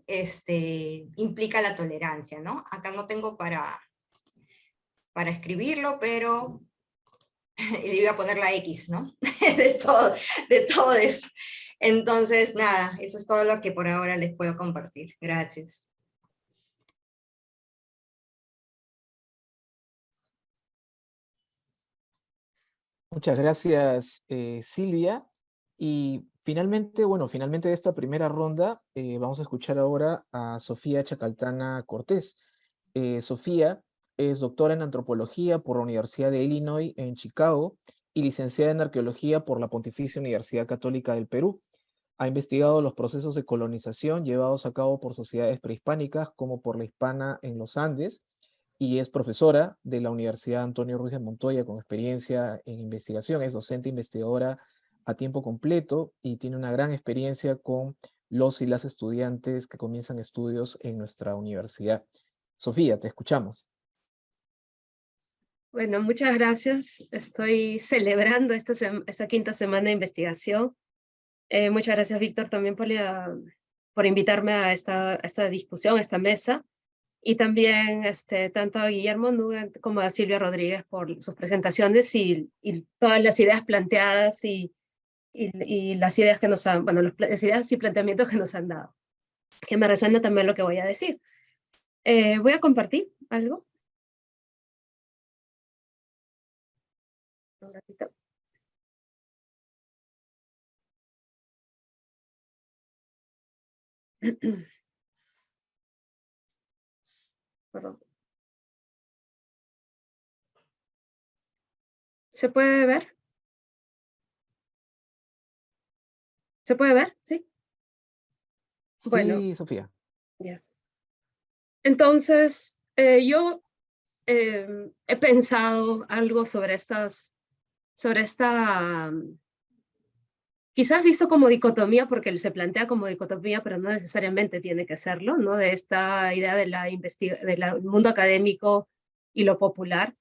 implica la tolerancia, ¿no? Acá no tengo para escribirlo, pero le iba a poner la X, ¿no? de todo eso. Entonces, nada, eso es todo lo que por ahora les puedo compartir. Gracias. Muchas gracias, Silvia. Y finalmente, bueno, finalmente de esta primera ronda, vamos a escuchar ahora a Sofía Chacaltana Cortés. Sofía es doctora en antropología por la Universidad de Illinois en Chicago y licenciada en arqueología por la Pontificia Universidad Católica del Perú. Ha investigado los procesos de colonización llevados a cabo por sociedades prehispánicas como por la hispana en los Andes, y es profesora de la Universidad Antonio Ruiz de Montoya con experiencia en investigación. Es docente investigadora a tiempo completo y tiene una gran experiencia con los y las estudiantes que comienzan estudios en nuestra universidad. Sofía, te escuchamos. Bueno, muchas gracias. Estoy celebrando esta quinta semana de investigación. Muchas gracias, Víctor, también por invitarme a esta discusión, a esta mesa. Y también tanto a Guillermo Nugent como a Silvia Rodríguez por sus presentaciones y todas las ideas planteadas y las ideas que nos han, bueno, las ideas y planteamientos que nos han dado, que me resuena también lo que voy a decir. Voy a compartir algo. Un ratito. Perdón. ¿Se puede ver? ¿Se puede ver? ¿Sí? Sí, Bueno, Sofía. ya. Entonces, yo he pensado algo sobre esta, quizás visto como dicotomía, porque se plantea como dicotomía, pero no necesariamente tiene que serlo, ¿no? De esta idea de del mundo académico y lo popular.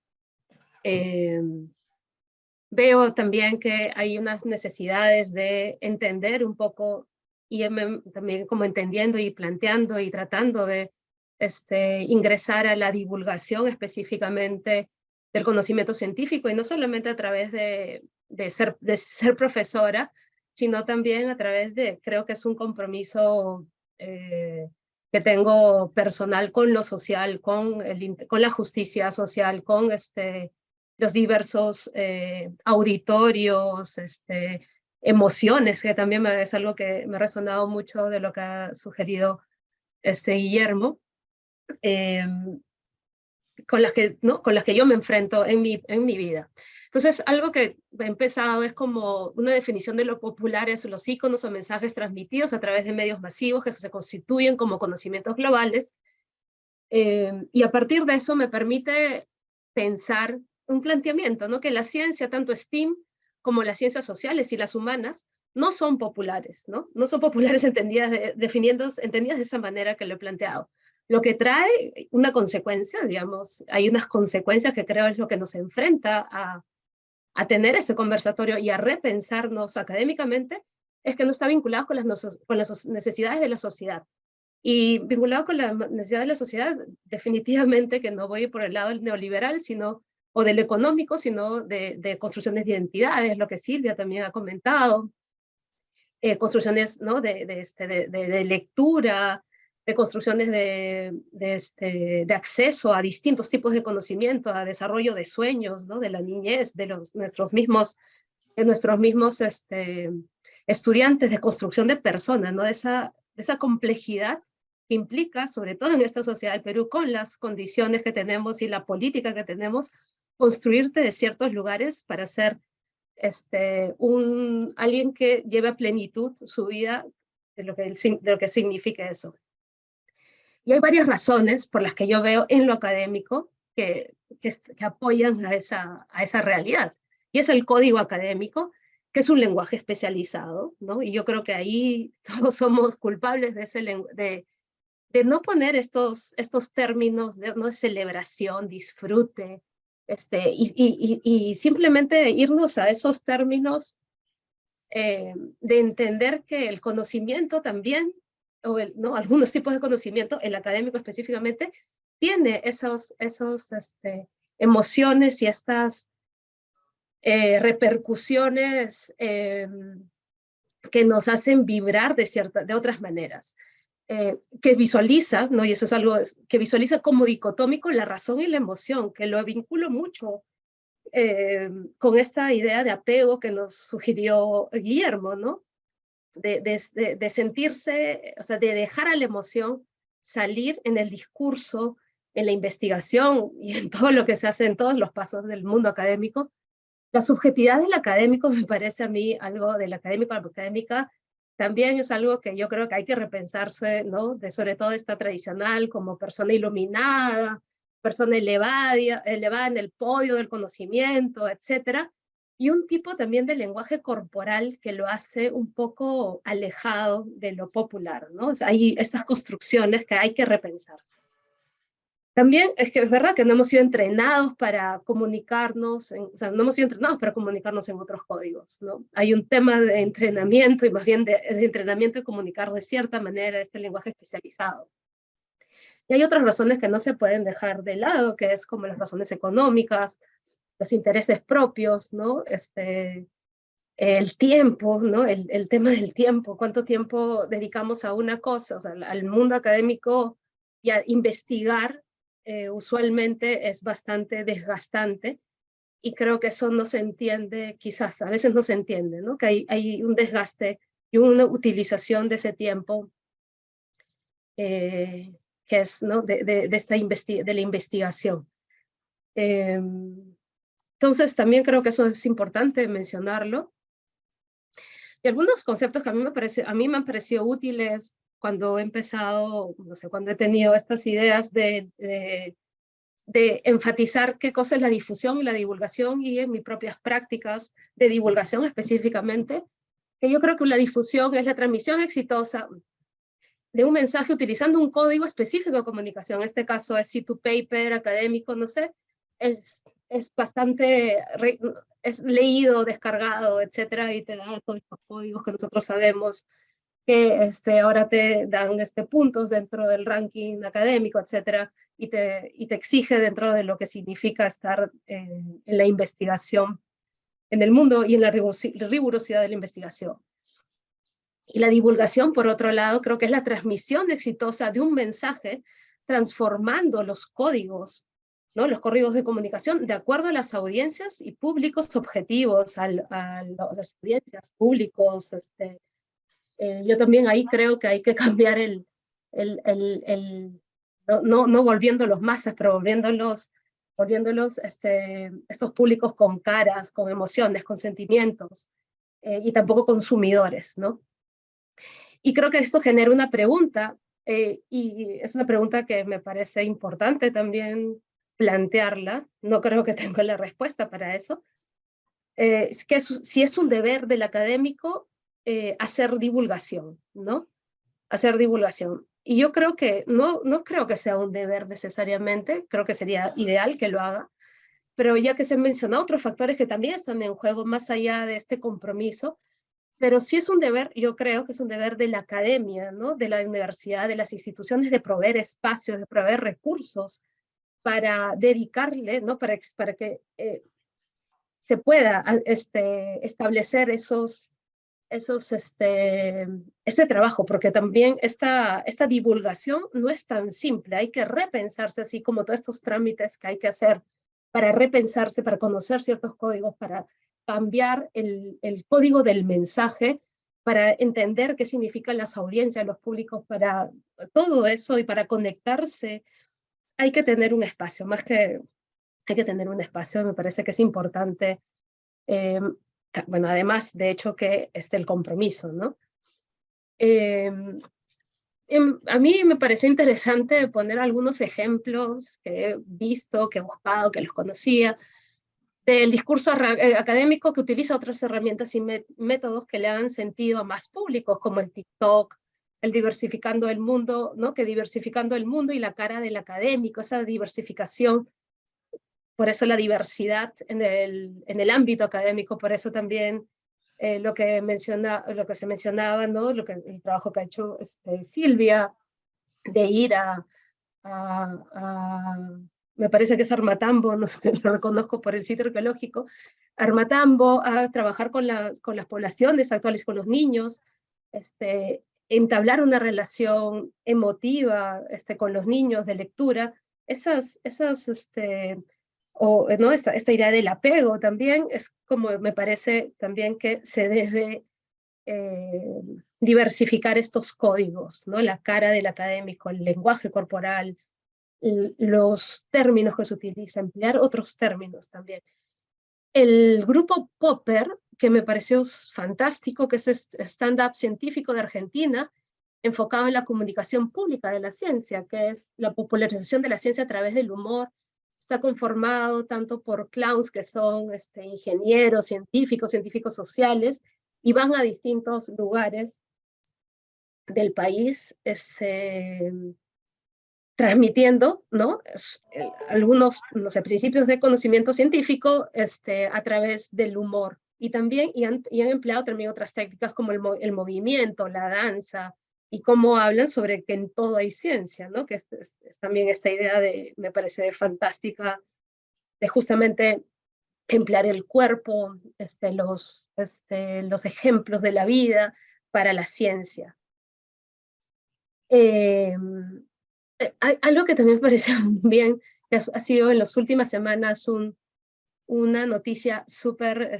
Veo también que hay unas necesidades de entender un poco, y también como entendiendo y planteando y tratando de ingresar a la divulgación específicamente del conocimiento científico, y no solamente a través de ser profesora, sino también a través de, creo que es un compromiso que tengo personal con lo social, con la justicia social, con los diversos auditorios, emociones, que también es algo que me ha resonado mucho de lo que ha sugerido Guillermo, con las que yo me enfrento en mi vida. Entonces, algo que he empezado es como una definición de lo popular, es los íconos o mensajes transmitidos a través de medios masivos que se constituyen como conocimientos globales, y a partir de eso me permite pensar un planteamiento, ¿no? Que la ciencia, tanto STEAM como las ciencias sociales y las humanas, no son populares, ¿no? No son populares entendidas de esa manera que lo he planteado. Lo que trae una consecuencia, digamos, hay unas consecuencias que creo es lo que nos enfrenta a tener este conversatorio y a repensarnos académicamente, es que no está vinculado con las necesidades de la sociedad. Y vinculado con la necesidad de la sociedad, definitivamente que no voy por el lado del neoliberal, o del económico, sino de construcciones de identidades, lo que Silvia también ha comentado, construcciones, ¿no? de lectura, de construcciones de acceso a distintos tipos de conocimiento, a desarrollo de sueños, ¿no? De la niñez, de nuestros mismos estudiantes, de construcción de personas, ¿no? De esa complejidad que implica, sobre todo en esta sociedad del Perú, con las condiciones que tenemos y la política que tenemos, construirte de ciertos lugares para ser alguien que lleve a plenitud su vida de lo que significa eso. Y hay varias razones por las que yo veo en lo académico que apoyan a esa realidad. Y es el código académico, que es un lenguaje especializado, ¿no? Y yo creo que ahí todos somos culpables de no poner estos términos de celebración, disfrute, y simplemente irnos a esos términos de entender que el conocimiento también, ¿no? Algunos tipos de conocimiento, el académico específicamente, tiene esos emociones y estas repercusiones que nos hacen vibrar de otras maneras. Que visualiza, ¿no? Y eso es algo que visualiza como dicotómico la razón y la emoción, que lo vinculo mucho con esta idea de apego que nos sugirió Guillermo, ¿no? De sentirse, o sea, de dejar a la emoción salir en el discurso, en la investigación y en todo lo que se hace en todos los pasos del mundo académico. La subjetividad del académico me parece a mí algo del académico a la académica, también es algo que yo creo que hay que repensarse, ¿no? Sobre todo esta tradicional como persona iluminada, persona elevada en el podio del conocimiento, etcétera, y un tipo también de lenguaje corporal que lo hace un poco alejado de lo popular, ¿no? O sea, hay estas construcciones que hay que repensarse. También es que es verdad que no hemos sido entrenados para comunicarnos, o sea, no hemos sido entrenados para comunicarnos en otros códigos, ¿no? Hay un tema de entrenamiento y más bien de entrenamiento y comunicar de cierta manera este lenguaje especializado. Y hay otras razones que no se pueden dejar de lado, que es como las razones económicas, los intereses propios, ¿no? El tiempo, ¿no? El tema del tiempo, cuánto tiempo dedicamos a una cosa, o sea, al mundo académico y a investigar usualmente es bastante desgastante y creo que eso no se entiende, quizás a veces no se entiende, ¿no? Que hay un desgaste y una utilización de ese tiempo que es, ¿no? de la investigación. Entonces también creo que eso es importante mencionarlo. Y algunos conceptos que a mí me han parecido útiles cuando he empezado, no sé, cuando he tenido estas ideas de enfatizar qué cosa es la difusión y la divulgación y en mis propias prácticas de divulgación específicamente, que yo creo que la difusión es la transmisión exitosa de un mensaje utilizando un código específico de comunicación. En este caso es si tu paper académico, no sé, es bastante, es leído, descargado, etcétera, y te da todos los códigos que nosotros sabemos que ahora te dan puntos dentro del ranking académico, etcétera, y te exige dentro de lo que significa estar en la investigación en el mundo y en la rigurosidad de la investigación. Y la divulgación, por otro lado, creo que es la transmisión exitosa de un mensaje transformando los códigos, ¿no? Los códigos de comunicación de acuerdo a las audiencias y públicos objetivos, a las audiencias públicos. Yo también ahí creo que hay que cambiar no volviéndolos masas, pero volviéndolos estos públicos con caras, con emociones, con sentimientos, y tampoco consumidores, ¿no? Y creo que esto genera una pregunta, y es una pregunta que me parece importante también plantearla. No creo que tenga la respuesta para eso. Es que si es un deber del académico hacer divulgación, ¿no? Hacer divulgación. Y yo creo que no creo que sea un deber necesariamente, creo que sería ideal que lo haga, pero ya que se han mencionado otros factores que también están en juego más allá de este compromiso, pero sí es un deber, yo creo que es un deber de la academia, ¿no? De la universidad, de las instituciones, de proveer espacios, de proveer recursos para dedicarle, ¿no? Para que se pueda establecer este trabajo, porque también esta divulgación no es tan simple, hay que repensarse, así como todos estos trámites que hay que hacer para repensarse, para conocer ciertos códigos, para cambiar el código del mensaje, para entender qué significan las audiencias, los públicos, para todo eso y para conectarse, hay que tener un espacio, más que hay que tener un espacio, me parece que es importante, bueno, además de hecho que esté el compromiso, ¿no? A mí me pareció interesante poner algunos ejemplos que he visto, que he buscado, que los conocía, del discurso académico que utiliza otras herramientas y métodos que le hagan sentido a más públicos, como el TikTok, el diversificando el mundo, ¿no? Que diversificando el mundo y la cara del académico, esa diversificación, por eso la diversidad en el ámbito académico, por eso también lo que se mencionaba, ¿no? El trabajo que ha hecho Silvia, de ir me parece que es Armatambo, no sé, lo reconozco por el sitio arqueológico, Armatambo, a trabajar con las poblaciones actuales, con los niños, entablar una relación emotiva con los niños de lectura, ¿no? Esta idea del apego también es como me parece también que se debe diversificar estos códigos, ¿no? La cara del académico, el lenguaje corporal, los términos que se utilizan, emplear otros términos también. El grupo Popper, que me pareció fantástico, que es stand-up científico de Argentina, enfocado en la comunicación pública de la ciencia, que es la popularización de la ciencia a través del humor. Está conformado tanto por clowns que son ingenieros, científicos sociales, y van a distintos lugares del país transmitiendo, ¿no? Algunos, no sé, principios de conocimiento científico a través del humor. Y también han empleado también otras técnicas como el movimiento, la danza, y cómo hablan sobre que en todo hay ciencia, ¿no? Que es también esta idea me parece fantástica, de justamente emplear el cuerpo, los ejemplos de la vida para la ciencia. Algo que también me pareció bien, que ha sido en las últimas semanas una noticia súper,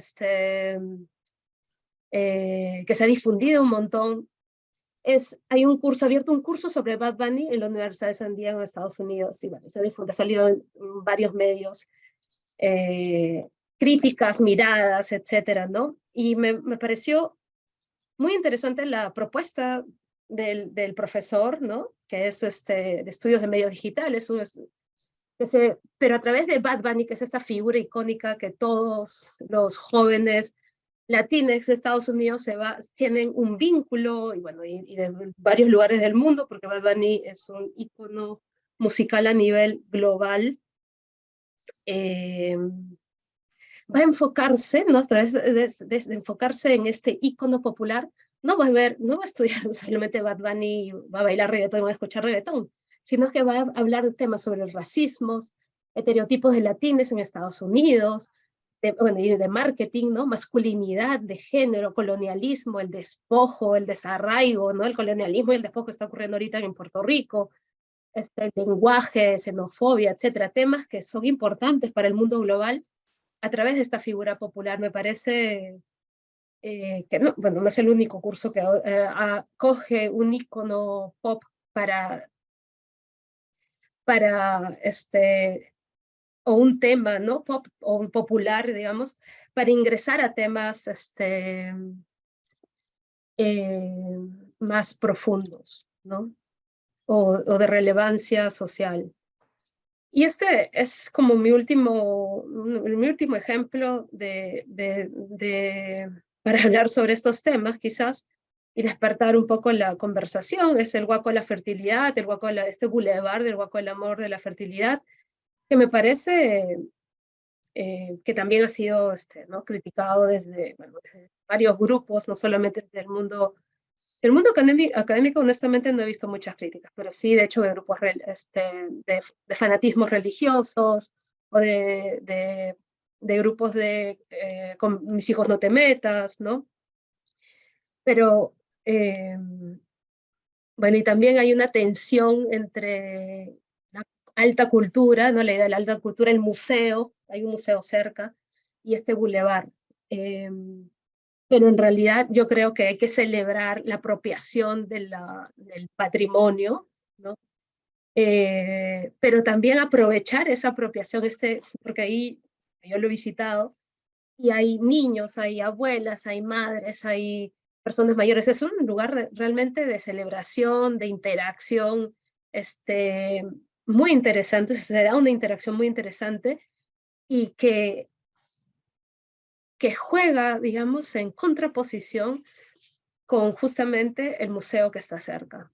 que se ha difundido un montón, hay abierto un curso sobre Bad Bunny en la Universidad de San Diego, en Estados Unidos, y bueno, ha salido en varios medios, críticas, miradas, etcétera, ¿no? Y me pareció muy interesante la propuesta del profesor, ¿no? Que es de estudios de medios digitales, pero a través de Bad Bunny, que es esta figura icónica que todos los jóvenes latinos de Estados Unidos tienen un vínculo, y bueno, y de varios lugares del mundo, porque Bad Bunny es un ícono musical a nivel global. Va a enfocarse, ¿no? A través de enfocarse en este ícono popular, no va a estudiar solamente Bad Bunny, va a bailar reggaetón, va a escuchar reggaetón, sino que va a hablar de temas sobre el racismo, estereotipos de latinos en Estados Unidos, de marketing, ¿no? Masculinidad, de género, colonialismo, el despojo, el desarraigo, ¿no? El colonialismo y el despojo que está ocurriendo ahorita en Puerto Rico, lenguaje, xenofobia, etcétera, temas que son importantes para el mundo global a través de esta figura popular. Me parece que no, bueno, no es el único curso que acoge un ícono pop para o un tema, ¿no? Pop o un popular, digamos, para ingresar a temas más profundos, ¿no? O de relevancia social. Y este es como mi último ejemplo para hablar sobre estos temas, quizás, y despertar un poco la conversación. Es el Huaco de la Fertilidad, este bulevar del Huaco del Amor de la Fertilidad, que me parece que también ha sido ¿no? criticado desde varios grupos, no solamente del mundo. El mundo académico, honestamente, no he visto muchas críticas, pero sí, de hecho, de grupos de fanatismos religiosos o de grupos con mis hijos no te metas, ¿no? Pero, bueno, y también hay una tensión entre la alta cultura, ¿no? La idea de la alta cultura, el museo, hay un museo cerca, y este bulevar. Pero en realidad yo creo que hay que celebrar la apropiación del patrimonio, ¿no? pero también aprovechar esa apropiación, porque ahí yo lo he visitado, y hay niños, hay abuelas, hay madres, hay personas mayores. Es un lugar realmente de celebración, de interacción, muy interesante, se da una interacción muy interesante y que juega, digamos, en contraposición con justamente el museo que está cerca.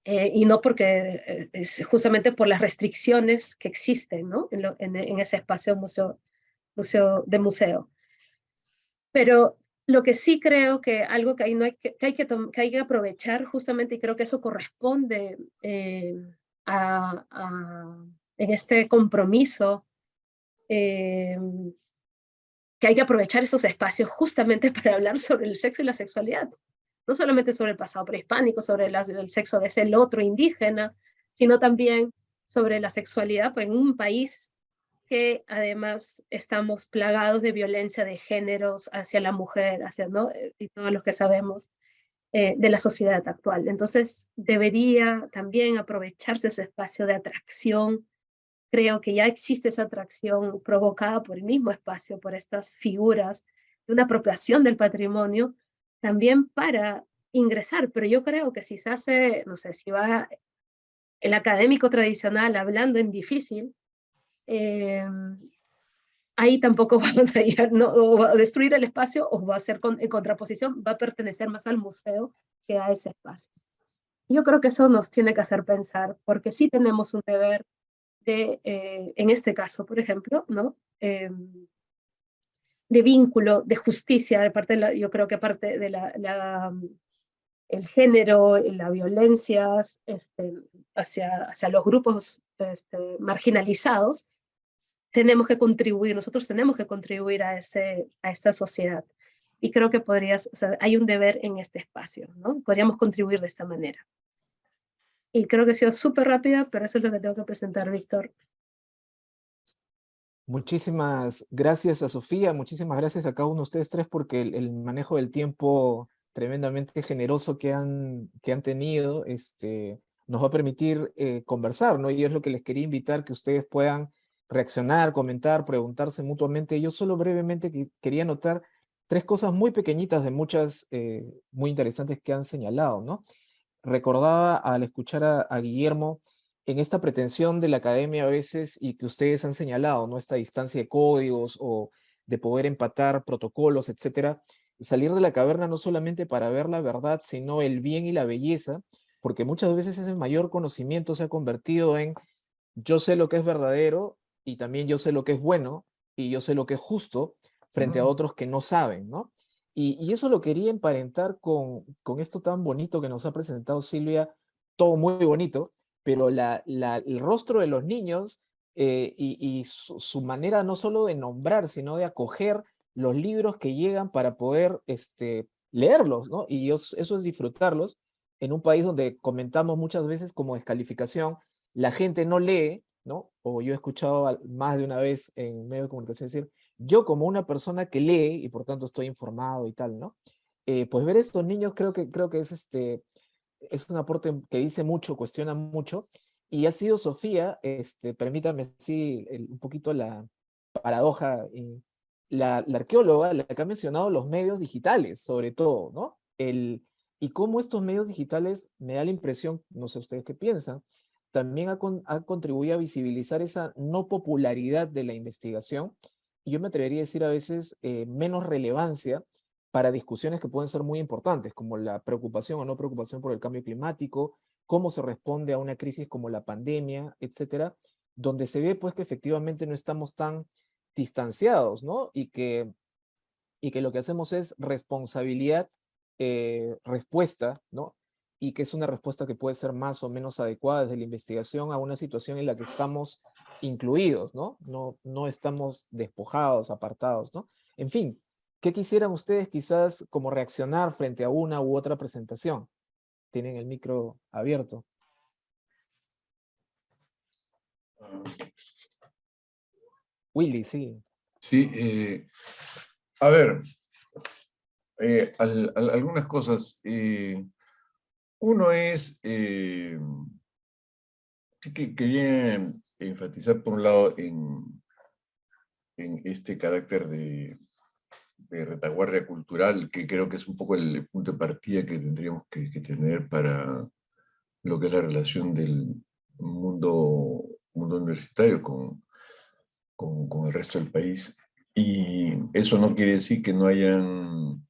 Y no porque es justamente por las restricciones que existen, ¿no? en ese espacio de museo. Pero lo que sí creo que algo que hay que aprovechar justamente, y creo que eso corresponde en este compromiso, que hay que aprovechar esos espacios justamente para hablar sobre el sexo y la sexualidad. No solamente sobre el pasado prehispánico, sobre el sexo de ese otro indígena, sino también sobre la sexualidad en un país que además estamos plagados de violencia de géneros hacia la mujer, ¿no? Y todos los que sabemos de la sociedad actual. Entonces, debería también aprovecharse ese espacio de atracción. Creo que ya existe esa atracción provocada por el mismo espacio, por estas figuras de una apropiación del patrimonio, también para ingresar. Pero yo creo que si se hace, no sé, si va el académico tradicional hablando en difícil, ahí tampoco vamos a ir, ¿no? O va a destruir el espacio o va a ser en contraposición, va a pertenecer más al museo que a ese espacio. Yo creo que eso nos tiene que hacer pensar, porque sí tenemos un deber en este caso, por ejemplo, ¿no? De vínculo, de justicia, yo creo que aparte de el género, la violencia hacia los grupos marginalizados, nosotros tenemos que contribuir a esta sociedad. Y creo que hay un deber en este espacio, ¿no? Podríamos contribuir de esta manera. Y creo que he sido súper rápida, pero eso es lo que tengo que presentar, Víctor. Muchísimas gracias a Sofía, muchísimas gracias a cada uno de ustedes tres porque el manejo del tiempo tremendamente generoso que han tenido nos va a permitir conversar, ¿no? Y es lo que les quería invitar, que ustedes puedan reaccionar, comentar, preguntarse mutuamente. Yo solo brevemente quería notar tres cosas muy pequeñitas de muchas muy interesantes que han señalado, ¿no? Recordaba al escuchar a Guillermo en esta pretensión de la academia a veces y que ustedes han señalado, ¿no? Esta distancia de códigos o de poder empatar protocolos, etcétera, salir de la caverna no solamente para ver la verdad, sino el bien y la belleza, porque muchas veces ese mayor conocimiento se ha convertido en yo sé lo que es verdadero y también yo sé lo que es bueno y yo sé lo que es justo frente a otros que no saben, ¿no? Y eso lo quería emparentar con esto tan bonito que nos ha presentado Silvia, todo muy bonito, pero el rostro de los niños y su manera no solo de nombrar, sino de acoger los libros que llegan para poder leerlos, ¿no? Y eso es disfrutarlos en un país donde comentamos muchas veces como descalificación, la gente no lee, ¿no? O yo he escuchado más de una vez en medios de comunicación decir, yo como una persona que lee y por tanto estoy informado y tal, ¿no? Pues ver a estos niños creo que es un aporte que dice mucho, cuestiona mucho, y ha sido Sofía, permítame decir un poquito la paradoja, la arqueóloga, la que ha mencionado los medios digitales, sobre todo, ¿no? Y cómo estos medios digitales, me da la impresión, no sé ustedes qué piensan, también ha contribuido a visibilizar esa no popularidad de la investigación, y yo me atrevería a decir a veces menos relevancia para discusiones que pueden ser muy importantes, como la preocupación o no preocupación por el cambio climático, cómo se responde a una crisis como la pandemia, etcétera, donde se ve pues que efectivamente no estamos tan distanciados, ¿no? Y que lo que hacemos es responsabilidad, respuesta, ¿no? Y que es una respuesta que puede ser más o menos adecuada desde la investigación a una situación en la que estamos incluidos, ¿no? No estamos despojados, apartados, ¿no? En fin, ¿qué quisieran ustedes quizás como reaccionar frente a una u otra presentación? Tienen el micro abierto. Willy, sí. Sí, a ver, algunas cosas. Uno es, Sí que quería enfatizar por un lado en este carácter de retaguardia cultural, que creo que es un poco el punto de partida que tendríamos que tener para lo que es la relación del mundo universitario con el resto del país. Y eso no quiere decir que no hayan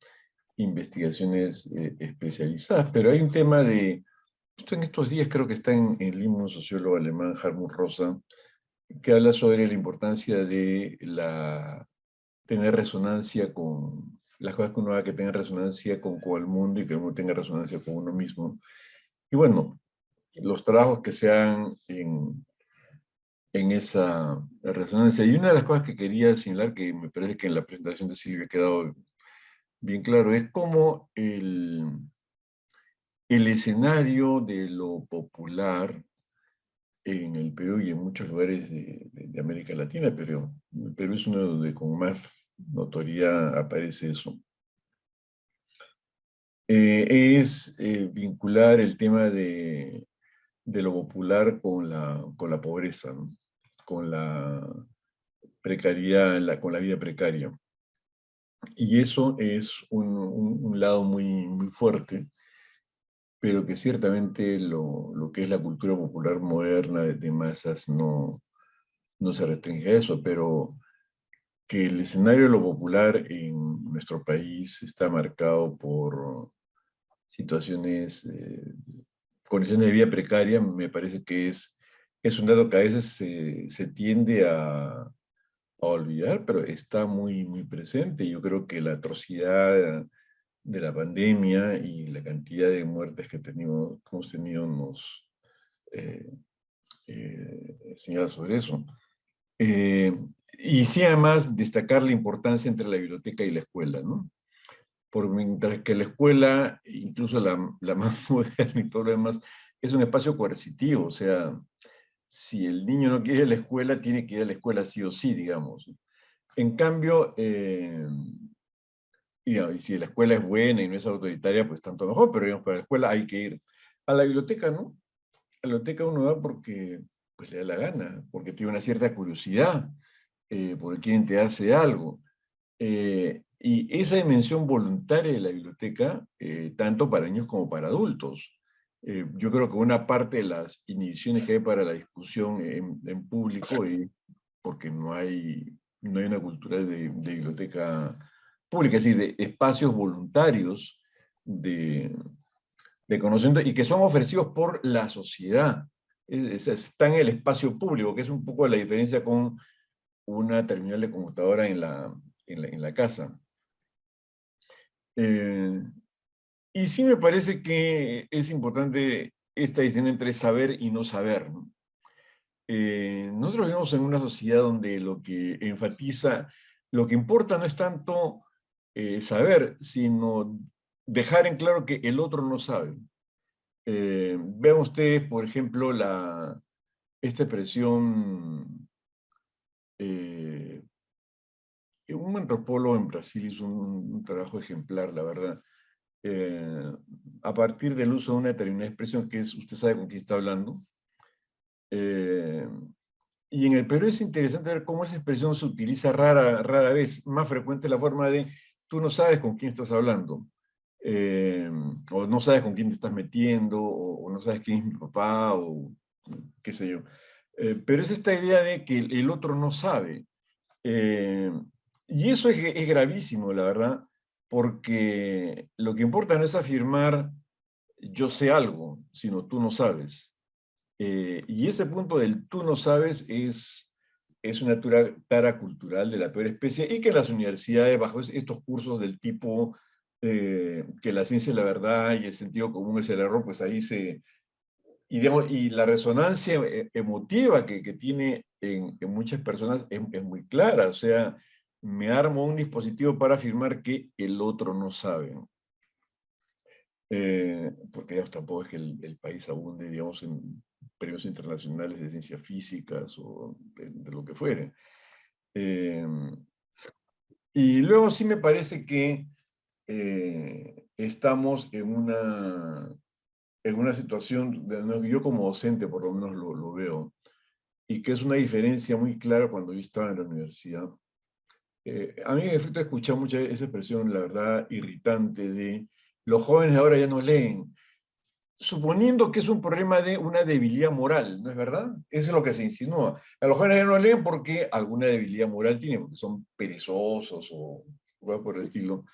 investigaciones especializadas, pero hay un tema de, justo en estos días creo que está en Lima un sociólogo alemán, Hartmut Rosa, que habla sobre la importancia de tener resonancia con las cosas que uno haga, que tenga resonancia con el mundo y que uno tenga resonancia con uno mismo. Y bueno, los trabajos que se hagan en esa resonancia. Y una de las cosas que quería señalar, que me parece que en la presentación de Silvia ha quedado bien claro, es cómo el escenario de lo popular en el Perú y en muchos lugares de América Latina, pero el Perú es uno donde con más notoriedad aparece eso, es vincular el tema de lo popular con la pobreza, ¿no? Con la precariedad, con la vida precaria. Y eso es un lado muy fuerte, pero que ciertamente lo que es la cultura popular moderna de masas no se restringe a eso, pero que el escenario de lo popular en nuestro país está marcado por situaciones, condiciones de vida precaria, me parece que es un dato que a veces se tiende a olvidar, pero está muy presente. Yo creo que la atrocidad de la pandemia y la cantidad de muertes que hemos tenido nos señala sobre eso. Y sí, además, destacar la importancia entre la biblioteca y la escuela, ¿no? Porque mientras que la escuela, incluso la más moderna y todo lo demás, es un espacio coercitivo, o sea, si el niño no quiere ir a la escuela, tiene que ir a la escuela sí o sí, digamos. En cambio, y si la escuela es buena y no es autoritaria, pues tanto mejor, pero digamos, para la escuela hay que ir. A la biblioteca, ¿no? A la biblioteca uno va porque pues, le da la gana, porque tiene una cierta curiosidad, porque quiere enterarse de algo. Y esa dimensión voluntaria de la biblioteca, tanto para niños como para adultos, yo creo que una parte de las inhibiciones que hay para la discusión en público es porque no hay una cultura de biblioteca pública, es decir, de espacios voluntarios de conocimiento y que son ofrecidos por la sociedad. Está en el espacio público, que es un poco la diferencia con una terminal de computadora en la casa. Y sí me parece que es importante esta distinción entre saber y no saber, ¿no? Nosotros vivimos en una sociedad donde lo que enfatiza, lo que importa no es tanto saber, sino dejar en claro que el otro no sabe. Vean ustedes, por ejemplo, esta expresión, un antropólogo en Brasil hizo un trabajo ejemplar, la verdad, a partir del uso de una determinada expresión que es, usted sabe con quién está hablando, y en el Perú es interesante ver cómo esa expresión se utiliza rara vez, más frecuente la forma de, tú no sabes con quién estás hablando, o no sabes con quién te estás metiendo, o no sabes quién es mi papá, o qué sé yo. Pero es esta idea de que el otro no sabe. Y eso es gravísimo, la verdad, porque lo que importa no es afirmar yo sé algo, sino tú no sabes. Y ese punto del tú no sabes es una tara cultural de la peor especie y que las universidades, bajo estos cursos del tipo que la ciencia es la verdad y el sentido común es el error, pues ahí y la resonancia emotiva que tiene en muchas personas es muy clara. O sea, me armo un dispositivo para afirmar que el otro no sabe. Porque digamos, tampoco es que el país abunde, digamos, en premios internacionales de ciencias físicas o de lo que fuere. Y luego sí me parece que estamos en en una situación, yo como docente por lo menos lo veo, y que es una diferencia muy clara cuando yo estaba en la universidad. A mí en efecto he escuchado mucha esa expresión, la verdad, irritante de los jóvenes ahora ya no leen, suponiendo que es un problema de una debilidad moral, ¿no es verdad? Eso es lo que se insinúa. A los jóvenes ya no leen porque alguna debilidad moral tienen, porque son perezosos o algo por el estilo.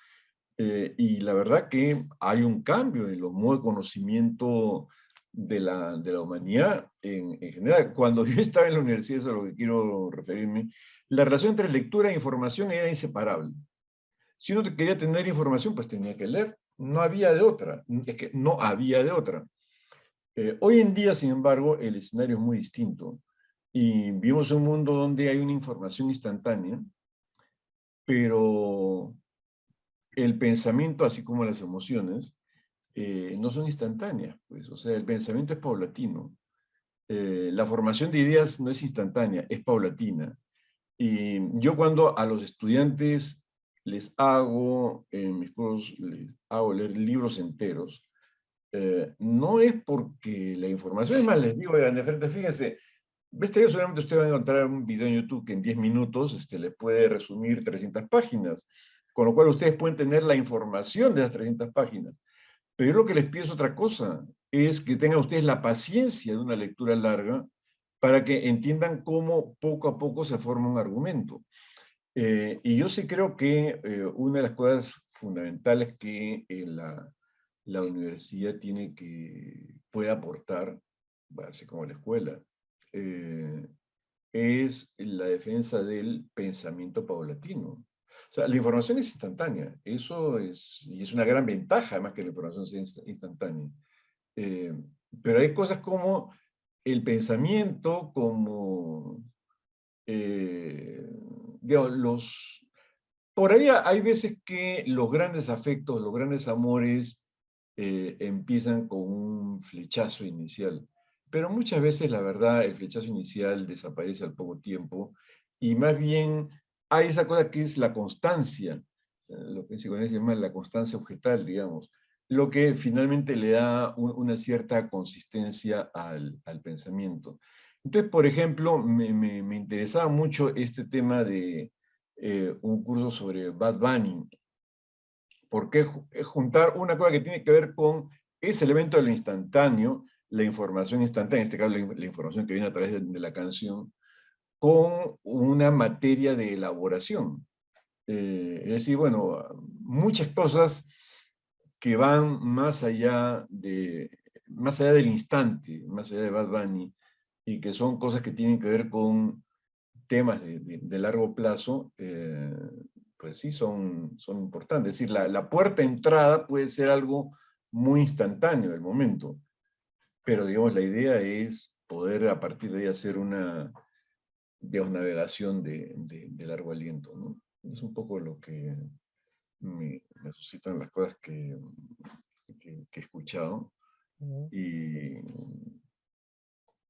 Y la verdad que hay un cambio en los modos de conocimiento de la humanidad en general. Cuando yo estaba en la universidad, eso es a lo que quiero referirme, la relación entre lectura e información era inseparable. Si uno quería tener información, pues tenía que leer. No había de otra. Es que no había de otra. Hoy en día, sin embargo, el escenario es muy distinto. Y vivimos en un mundo donde hay una información instantánea, pero el pensamiento, así como las emociones, no son instantáneas. Pues. O sea, el pensamiento es paulatino. La formación de ideas no es instantánea, es paulatina. Y yo cuando a los estudiantes les hago, en mis cursos, les hago leer libros enteros, no es porque la información, es más, les digo, de frente, fíjense, seguramente usted va a encontrar un video en YouTube que en 10 minutos les puede resumir 300 páginas, con lo cual ustedes pueden tener la información de las 300 páginas. Pero yo lo que les pido es otra cosa, es que tengan ustedes la paciencia de una lectura larga para que entiendan cómo poco a poco se forma un argumento. Y yo sí creo que una de las cosas fundamentales que la universidad puede aportar, así como la escuela, es la defensa del pensamiento paulatino. O sea, la información es instantánea, y es una gran ventaja, además que la información sea instantánea. Pero hay cosas como el pensamiento, como, digamos, por ahí hay veces que los grandes afectos, los grandes amores, empiezan con un flechazo inicial. Pero muchas veces, la verdad, el flechazo inicial desaparece al poco tiempo, y más bien hay esa cosa que es la constancia, lo que en psicoanálisis se llama la constancia objetal, digamos, lo que finalmente le da una cierta consistencia al pensamiento. Entonces, por ejemplo, me interesaba mucho este tema de un curso sobre Bad Bunny, porque es juntar una cosa que tiene que ver con ese elemento de lo instantáneo, la información instantánea, en este caso la información que viene a través de la canción, con una materia de elaboración. Es decir, bueno, muchas cosas que van más allá del instante, más allá de Bad Bunny, y que son cosas que tienen que ver con temas de largo plazo, pues sí, son importantes. Es decir, la puerta de entrada puede ser algo muy instantáneo del momento, pero digamos, la idea es poder a partir de ahí hacer una navegación de largo aliento, ¿no? Es un poco lo que me suscitan las cosas que he escuchado. Y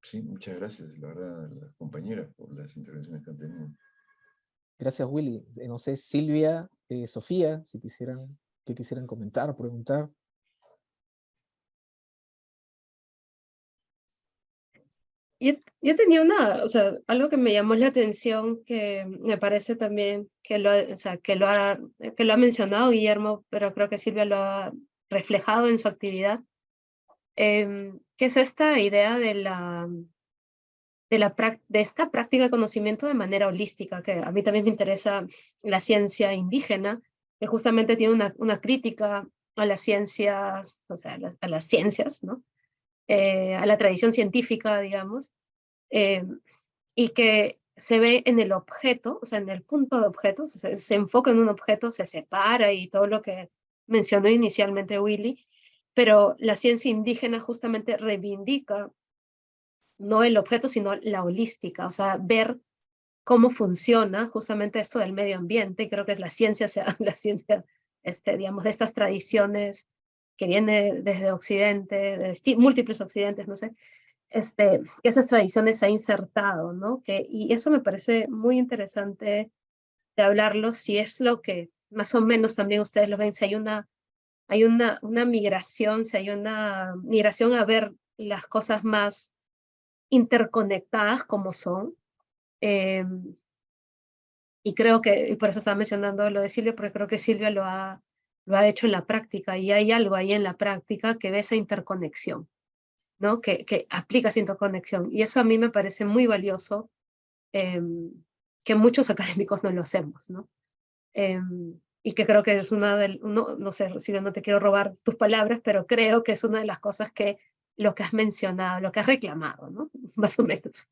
sí, muchas gracias, la verdad, a las compañeras por las intervenciones que han tenido. Gracias, Willy. No sé, Silvia, Sofía, si quisieran comentar, preguntar. Yo tenía algo que me llamó la atención, que me parece también que que lo ha mencionado Guillermo, pero creo que Silvia lo ha reflejado en su actividad, que es esta idea de esta práctica de conocimiento de manera holística, que a mí también me interesa la ciencia indígena, que justamente tiene una crítica a las ciencias, a las ciencias, ¿no? A la tradición científica, digamos, y que se ve en el objeto, o sea, en el punto de objetos, o sea, se enfoca en un objeto, se separa y todo lo que mencionó inicialmente Willy, pero la ciencia indígena justamente reivindica no el objeto, sino la holística, o sea, ver cómo funciona justamente esto del medio ambiente, y creo que es la ciencia, la ciencia, digamos, de estas tradiciones que viene desde Occidente, de múltiples occidentes, no sé, que esas tradiciones se ha insertado, ¿no? Y eso me parece muy interesante de hablarlo, si es lo que más o menos también ustedes lo ven, si hay una hay una migración, hay una migración a ver las cosas más interconectadas como son. Y creo que, y por eso estaba mencionando lo de Silvia, porque creo que Silvia lo ha hecho en la práctica, y hay algo ahí en la práctica que ve esa interconexión, ¿no? Que aplica esa interconexión. Y eso a mí me parece muy valioso, que muchos académicos no lo hacemos, ¿no? Y que creo que es no sé, Silvia, no te quiero robar tus palabras, pero creo que es una de las cosas que lo que has mencionado, lo que has reclamado, ¿no? Más o menos.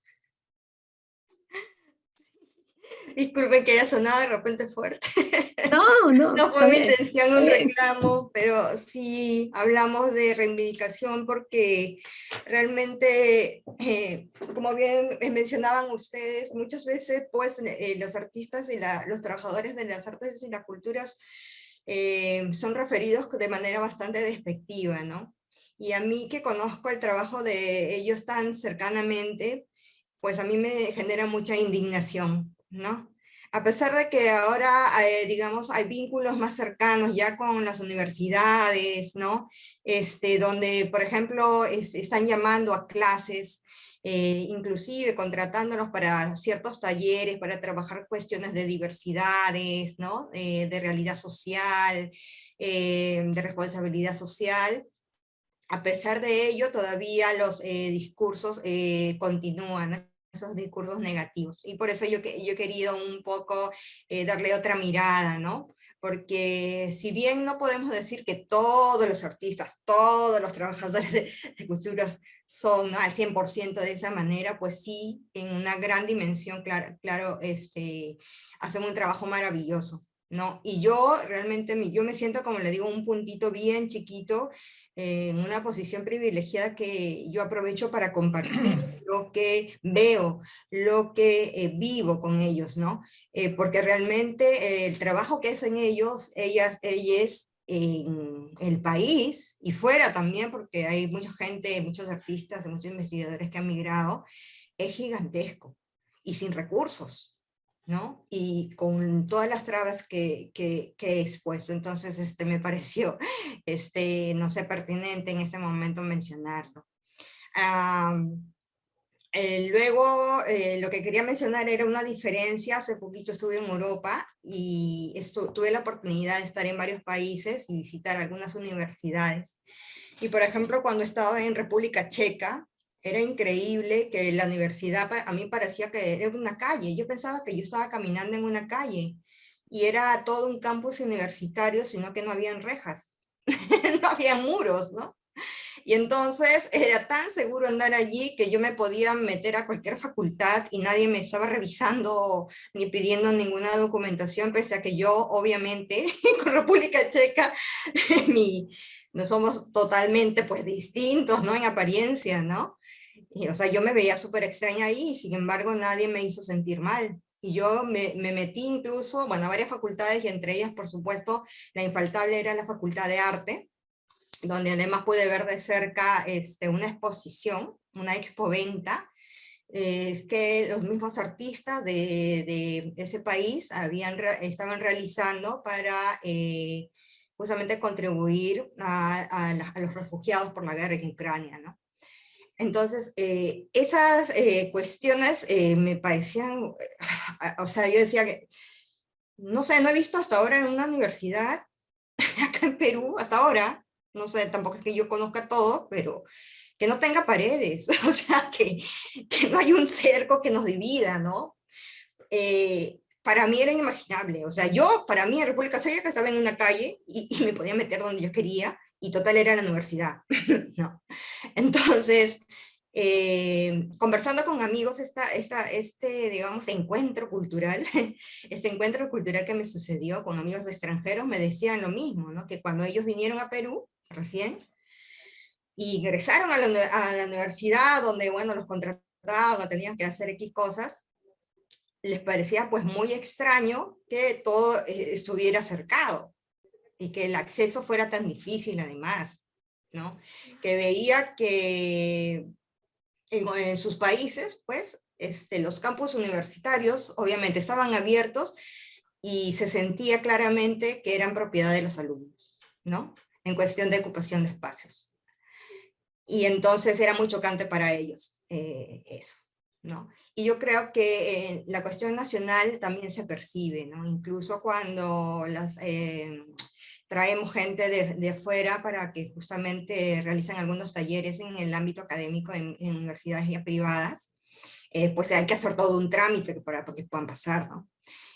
Disculpen que haya sonado de repente fuerte. No, No está fue mi bien, intención está un bien. reclamo, pero sí hablamos de reivindicación porque realmente, como bien mencionaban ustedes, muchas veces pues los artistas y los trabajadores de las artes y las culturas son referidos de manera bastante despectiva, ¿no? Y a mí que conozco el trabajo de ellos tan cercanamente, pues a mí me genera mucha indignación, ¿no? A pesar de que ahora, digamos, hay vínculos más cercanos ya con las universidades, ¿no? Donde, por ejemplo, están llamando a clases, inclusive contratándolos para ciertos talleres, para trabajar cuestiones de diversidades, ¿no? De realidad social, de responsabilidad social. A pesar de ello, todavía los discursos continúan, ¿no? Esos discursos negativos. Y por eso yo he querido un poco darle otra mirada, ¿no? Porque si bien no podemos decir que todos los artistas, todos los trabajadores de culturas son, ¿no?, al 100% de esa manera, pues sí, en una gran dimensión, claro, hacen un trabajo maravilloso, ¿no? Y yo realmente, yo me siento, como le digo, un puntito bien chiquito, en una posición privilegiada que yo aprovecho para compartir lo que veo, lo que vivo con ellos, ¿no? Porque realmente el trabajo que hacen ellos, ellas en el país y fuera también, porque hay mucha gente, muchos artistas, muchos investigadores que han migrado, es gigantesco y sin recursos, ¿no? Y con todas las trabas que he expuesto. Entonces, me pareció, no sé, pertinente en este momento mencionarlo. Luego, lo que quería mencionar era una diferencia. Hace poquito estuve en Europa y tuve la oportunidad de estar en varios países y visitar algunas universidades. Y por ejemplo, cuando estaba en República Checa, era increíble que la universidad a mí parecía que era una calle. Yo pensaba que yo estaba caminando en una calle y era todo un campus universitario, sino que no habían rejas, no había muros, ¿no? Y entonces era tan seguro andar allí que yo me podía meter a cualquier facultad y nadie me estaba revisando ni pidiendo ninguna documentación, pese a que yo, obviamente, con República Checa, no somos totalmente pues distintos, ¿no? En apariencia, ¿no? Y, o sea, yo me veía súper extraña ahí, y sin embargo nadie me hizo sentir mal. Y yo me metí incluso, bueno, a varias facultades, y entre ellas, por supuesto, la infaltable era la Facultad de Arte, donde además pude ver de cerca una exposición, una expoventa, que los mismos artistas de ese país estaban realizando para justamente contribuir a los refugiados por la guerra en Ucrania, ¿no? Entonces, esas cuestiones me parecían, o sea, yo decía que, no sé, no he visto hasta ahora en una universidad, acá en Perú, hasta ahora, no sé, tampoco es que yo conozca todo, pero que no tenga paredes, o sea, que no hay un cerco que nos divida, ¿no? Para mí era inimaginable, o sea, para mí en República Checa estaba en una calle y me podía meter donde yo quería, y total era la universidad, ¿no? Entonces, conversando con amigos, digamos, encuentro cultural, este encuentro cultural que me sucedió con amigos extranjeros, me decían lo mismo, ¿no? Que cuando ellos vinieron a Perú, recién, y ingresaron a la universidad, donde, bueno, los contrataban, tenían que hacer X cosas, les parecía pues muy extraño que todo estuviera cercado, y que el acceso fuera tan difícil además, ¿no? Que veía que en sus países, pues, los campus universitarios obviamente estaban abiertos y se sentía claramente que eran propiedad de los alumnos, ¿no? en cuestión de ocupación de espacios. Y entonces era muy chocante para ellos eso, ¿no? Y yo creo que la cuestión nacional también se percibe, ¿no? Incluso cuando traemos gente de afuera para que justamente realicen algunos talleres en el ámbito académico en universidades ya privadas, pues hay que hacer todo un trámite para que puedan pasar, ¿no?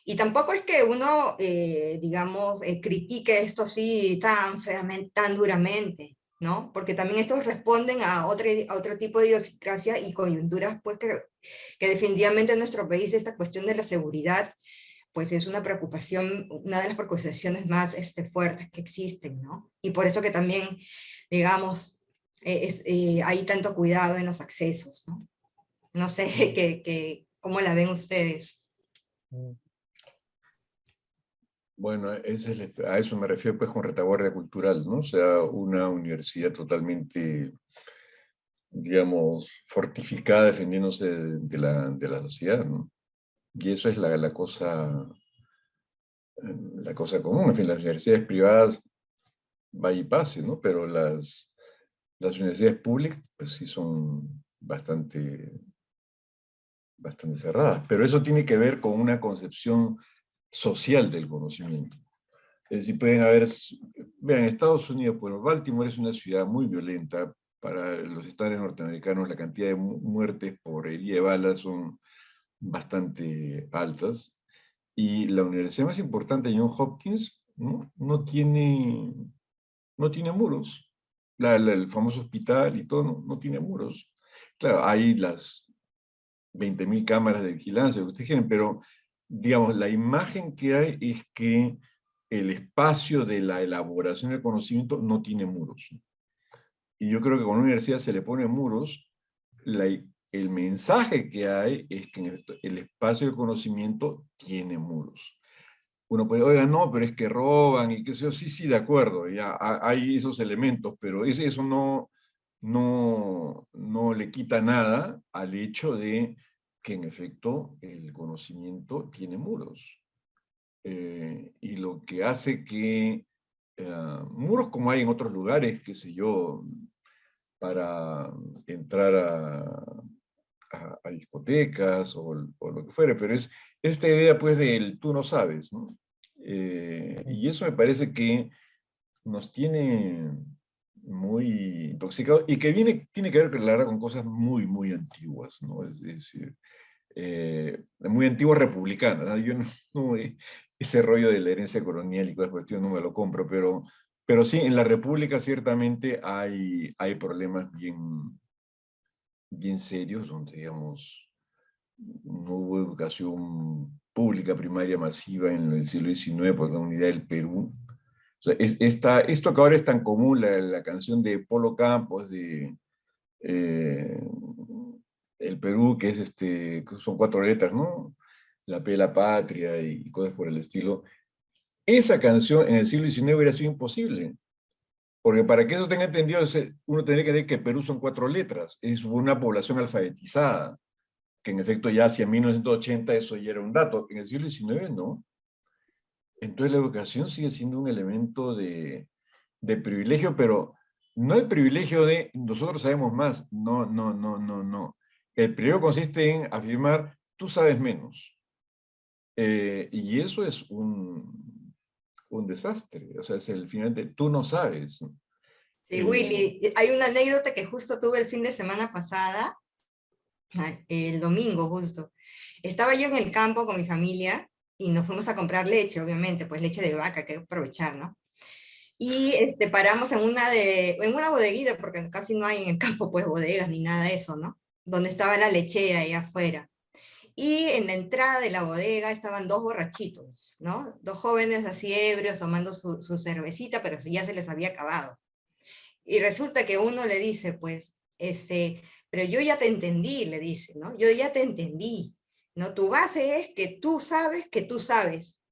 Y tampoco es que uno, digamos, critique esto así tan feamente, tan duramente, ¿no? Porque también estos responden a otro tipo de idiosincrasia y coyunturas, pues que definitivamente en nuestro país esta cuestión de la seguridad, pues es una preocupación, una de las preocupaciones más fuertes que existen, ¿no? Y por eso que también, digamos, hay tanto cuidado en los accesos, ¿no? No sé cómo la ven ustedes. Bueno, a eso me refiero pues con retaguardia cultural, ¿no? O sea, una universidad totalmente, digamos, fortificada, defendiéndose de la sociedad, ¿no? Y eso es la cosa común. En fin, las universidades privadas vaya y pase, ¿no? Pero las universidades públicas, pues sí son bastante cerradas. Pero eso tiene que ver con una concepción social del conocimiento. Es decir, pueden haber, vean, Estados Unidos, pues Baltimore es una ciudad muy violenta. Para los estándares norteamericanos, la cantidad de muertes por herida de balas son bastante altas. Y la universidad más importante, Johns Hopkins, no tiene muros. El famoso hospital y todo no tiene muros. Claro, hay las 20.000 cámaras de vigilancia que ustedes quieren, pero digamos, la imagen que hay es que el espacio de la elaboración del conocimiento no tiene muros. Y yo creo que cuando a una universidad se le pone muros, el mensaje que hay es que el espacio del conocimiento tiene muros. Uno puede, oiga, no, pero es que roban y qué sé yo, sí, de acuerdo, ya hay esos elementos, pero eso no le quita nada al hecho de que en efecto el conocimiento tiene muros. Y lo que hace que muros como hay en otros lugares, qué sé yo, para entrar a discotecas o lo que fuere, pero es esta idea pues del tú no sabes, ¿no? Y eso me parece que nos tiene muy intoxicados y que tiene que ver, claro, con cosas muy, muy antiguas, ¿no? Es decir, muy antiguas republicanas, ¿no? Yo ese rollo de la herencia colonial y cosas por el estilo no me lo compro, pero sí, en la República ciertamente hay problemas bien serios, donde, digamos, no hubo educación pública primaria masiva en el siglo XIX por la unidad del Perú. O sea, esto que ahora es tan común, la canción de Polo Campos, de el Perú, que es que son 4 letras, ¿no? La P de la patria y cosas por el estilo. Esa canción en el siglo XIX hubiera sido imposible. Porque para que eso tenga entendido, uno tendría que decir que Perú son 4 letras. Es una población alfabetizada, que en efecto ya hacia 1980 eso ya era un dato. En el siglo XIX no. Entonces la educación sigue siendo un elemento de privilegio, pero no el privilegio de nosotros sabemos más. No. El privilegio consiste en afirmar, tú sabes menos. Y eso es un desastre. O sea, es el final de tú no sabes. Sí, Willy, hay una anécdota que justo tuve el fin de semana pasada, el domingo justo. Estaba yo en el campo con mi familia y nos fuimos a comprar leche, obviamente, pues leche de vaca, que hay que aprovechar, ¿no? Y paramos en una bodeguita, porque casi no hay en el campo pues bodegas ni nada de eso, ¿no? Donde estaba la lechera ahí afuera. Y en la entrada de la bodega estaban 2 borrachitos, ¿no? 2 jóvenes así ebrios tomando su cervecita, pero ya se les había acabado. Y resulta que uno le dice, pues, pero yo ya te entendí, le dice, ¿no? Yo ya te entendí, ¿no? Tu base es que tú sabes que tú sabes.